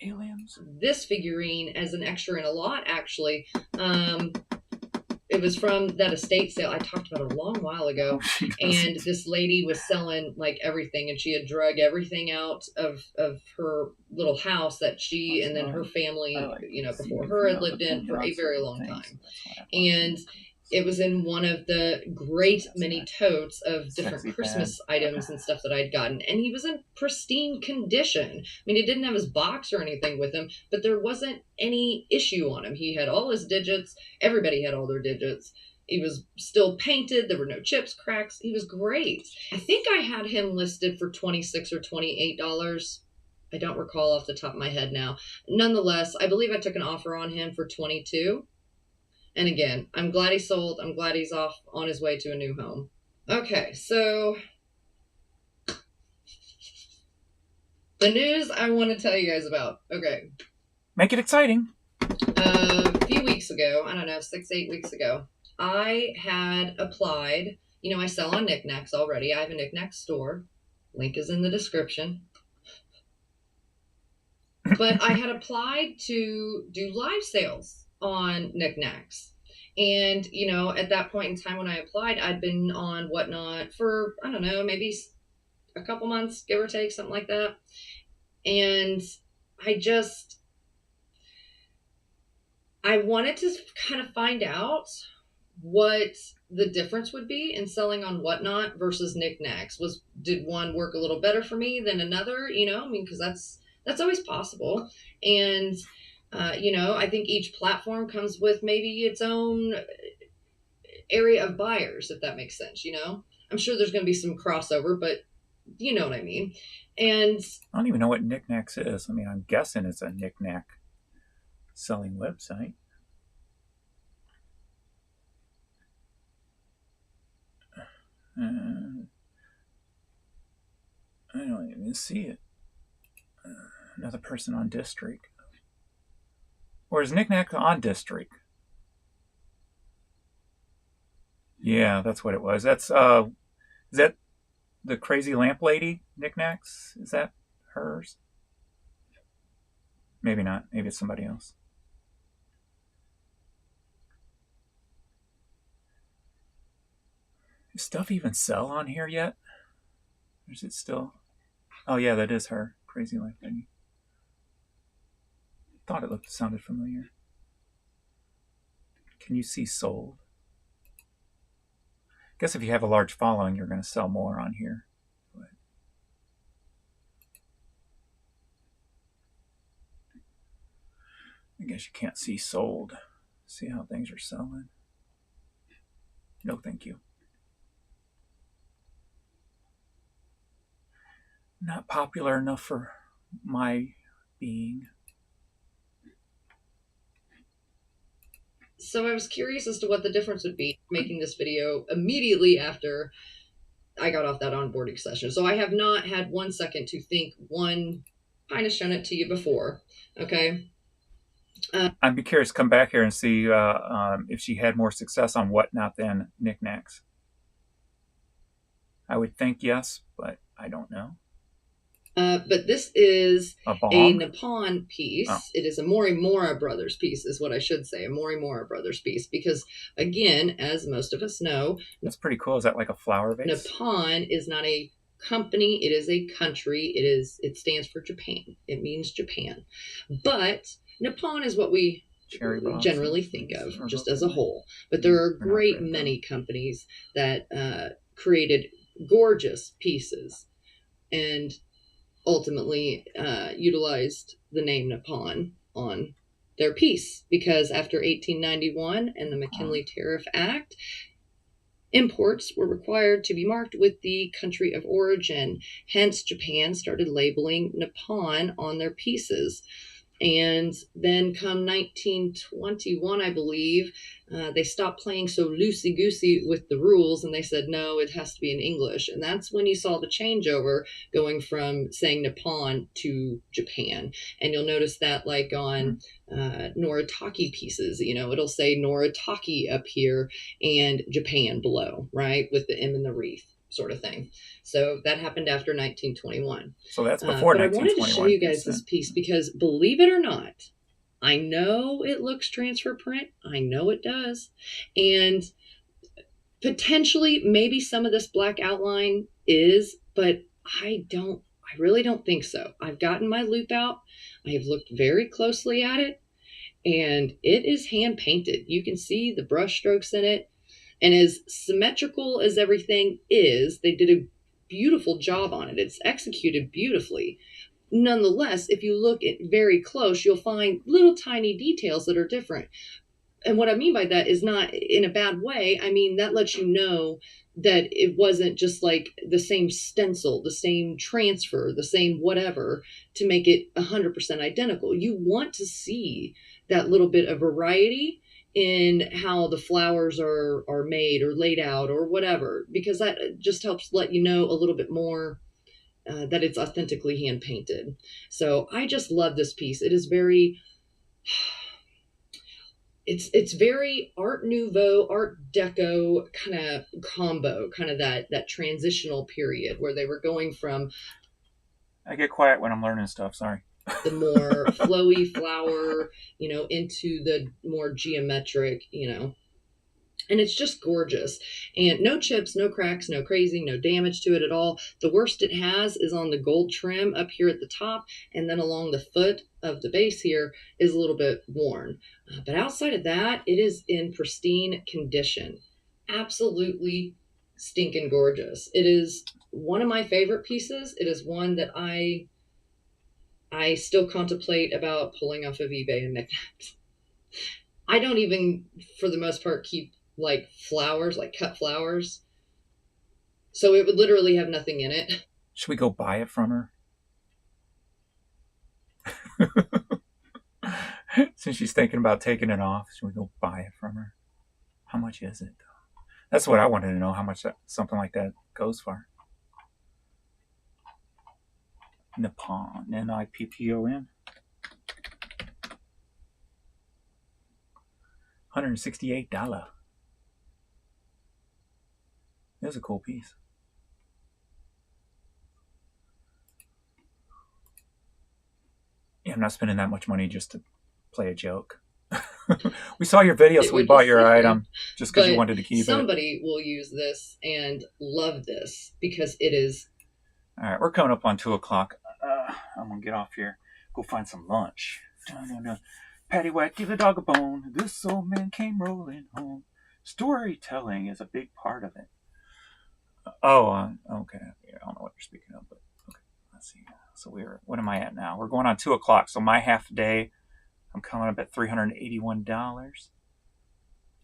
Aliens. This figurine as an extra in a lot, actually. It was from that estate sale I talked about a long while ago. And this lady was selling like everything, and she had drug everything out of her little house that she and then her family, before her had lived in for a very long time. And it was in one of the great many totes of different Christmas items and stuff that I'd gotten. And he was in pristine condition. I mean, he didn't have his box or anything with him, but there wasn't any issue on him. He had all his digits. Everybody had all their digits. He was still painted. There were no chips, cracks. He was great. I think I had him listed for $26 or $28. I don't recall off the top of my head now. Nonetheless, I believe I took an offer on him for $22. And again, I'm glad he sold. I'm glad he's off on his way to a new home. Okay, so the news I want to tell you guys about. Okay. Make it exciting. A few weeks ago, I don't know, 6-8 weeks ago, I had applied. I sell on knickknacks already. I have a knickknack store. Link is in the description. But I had applied to do live sales on knickknacks. And, at that point in time when I applied, I'd been on Whatnot for, I don't know, maybe a couple months, give or take, something like that. And I wanted to kind of find out what the difference would be in selling on Whatnot versus knickknacks. Did one work a little better for me than another? Because that's always possible. And I think each platform comes with maybe its own area of buyers, if that makes sense. I'm sure there's going to be some crossover, but you know what I mean. And I don't even know what knickknacks is. I mean, I'm guessing it's a knickknack selling website. I don't even see it. Another person on District. Or is knickknack on District? Yeah, that's what it was. That's is that the crazy lamp lady knickknacks? Is that hers? Maybe not. Maybe it's somebody else. Does stuff even sell on here yet? Or is it still? Oh yeah, that is her. Crazy lamp lady. Thought it sounded familiar. Can you see sold? I guess if you have a large following, you're going to sell more on here. But I guess you can't see sold. See how things are selling? No, thank you. not popular enough for my being. So I was curious as to what the difference would be making this video immediately after I got off that onboarding session. So I have not had 1 second to think. One, kind of shown it to you before. Okay. I'd be curious to come back here and see if she had more success on Whatnot than Knickknacks. I would think yes, but I don't know. But this is a Nippon piece. Oh. It is a Morimura Brothers piece, is what I should say, a Morimura Brothers piece. Because, again, as most of us know, that's pretty cool. Is that like a flower vase? Nippon is not a company. It is a country. It stands for Japan. It means Japan. But Nippon is what we generally think of, just as a whole. But there are a great many companies that created gorgeous pieces and ultimately utilized the name Nippon on their piece, because after 1891 and the McKinley Tariff Act, imports were required to be marked with the country of origin. Hence, Japan started labeling Nippon on their pieces. And then come 1921, I believe, they stopped playing so loosey-goosey with the rules, and they said, no, it has to be in English. And that's when you saw the changeover going from saying Nippon to Japan. And you'll notice that like on Noritake pieces, it'll say Noritake up here and Japan below, right? With the M and the wreath sort of thing. So that happened after 1921. So that's before 1921. But I wanted to show you guys this piece because, believe it or not, I know it looks transfer print. I know it does. And potentially maybe some of this black outline is, but I really don't think so. I've gotten my loop out. I have looked very closely at it, and it is hand painted. You can see the brush strokes in it. And as symmetrical as everything is, they did a beautiful job on it. It's executed beautifully. Nonetheless, if you look at very close, you'll find little tiny details that are different. And what I mean by that is not in a bad way. I mean, that lets you know that it wasn't just like the same stencil, the same transfer, the same whatever to make it 100% identical. You want to see that little bit of variety in how the flowers are made or laid out or whatever, because that just helps let you know a little bit more that it's authentically hand painted. So I just love this piece. It is very, it's very Art Nouveau, Art Deco kind of combo, kind of that transitional period where they were going from. I get quiet when I'm learning stuff. Sorry. The more flowy flower, into the more geometric, and it's just gorgeous. And no chips, no cracks, no crazy, no damage to it at all. The worst it has is on the gold trim up here at the top, and then along the foot of the base here is a little bit worn. But outside of that, it is in pristine condition. Absolutely stinking gorgeous. It is one of my favorite pieces. It is one that I still contemplate about pulling off of eBay and knickknacks. I don't even, for the most part, keep like flowers, like cut flowers. So it would literally have nothing in it. Should we go buy it from her? Since she's thinking about taking it off, should we go buy it from her? How much is it? That's what I wanted to know, how much something like that goes for. Nippon, Nippon. $168. That's a cool piece. Yeah, I'm not spending that much money just to play a joke. We saw your video, so we bought your item just because you wanted to keep it. Somebody will use this and love this because it is. All right, we're coming up on 2 o'clock. I'm going to get off here, go find some lunch. Patty whack, give the dog a bone. This old man came rolling home. Storytelling is a big part of it. Okay. Yeah, I don't know what you're speaking of, but okay. Let's see. So what am I at now? We're going on 2 o'clock. So my half day, I'm coming up at $381.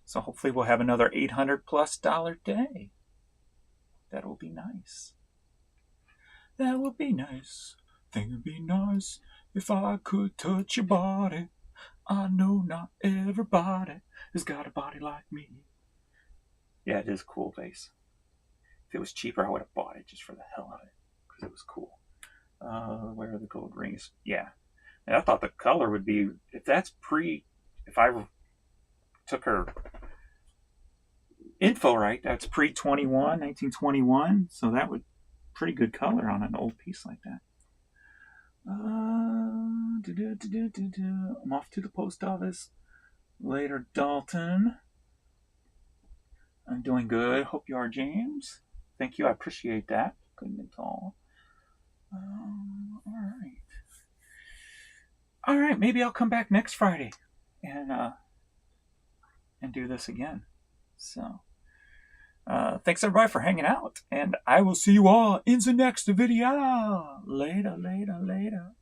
So hopefully we'll have another $800+ day. That will be nice. That would be nice. Think it'd be nice if I could touch your body. I know not everybody has got a body like me. Yeah, it is a cool vase. If it was cheaper, I would have bought it just for the hell of it, because it was cool. Where are the gold rings? Yeah. And I thought the color would be, if I took her info right, that's pre-21, 1921, so that would pretty good color on an old piece like that. I'm off to the post office. Later, Dalton. I'm doing good. Hope you are, James. Thank you. I appreciate that. Good and tall. All right. All right. Maybe I'll come back next Friday and do this again. So, thanks everybody for hanging out, and I will see you all in the next video. Later.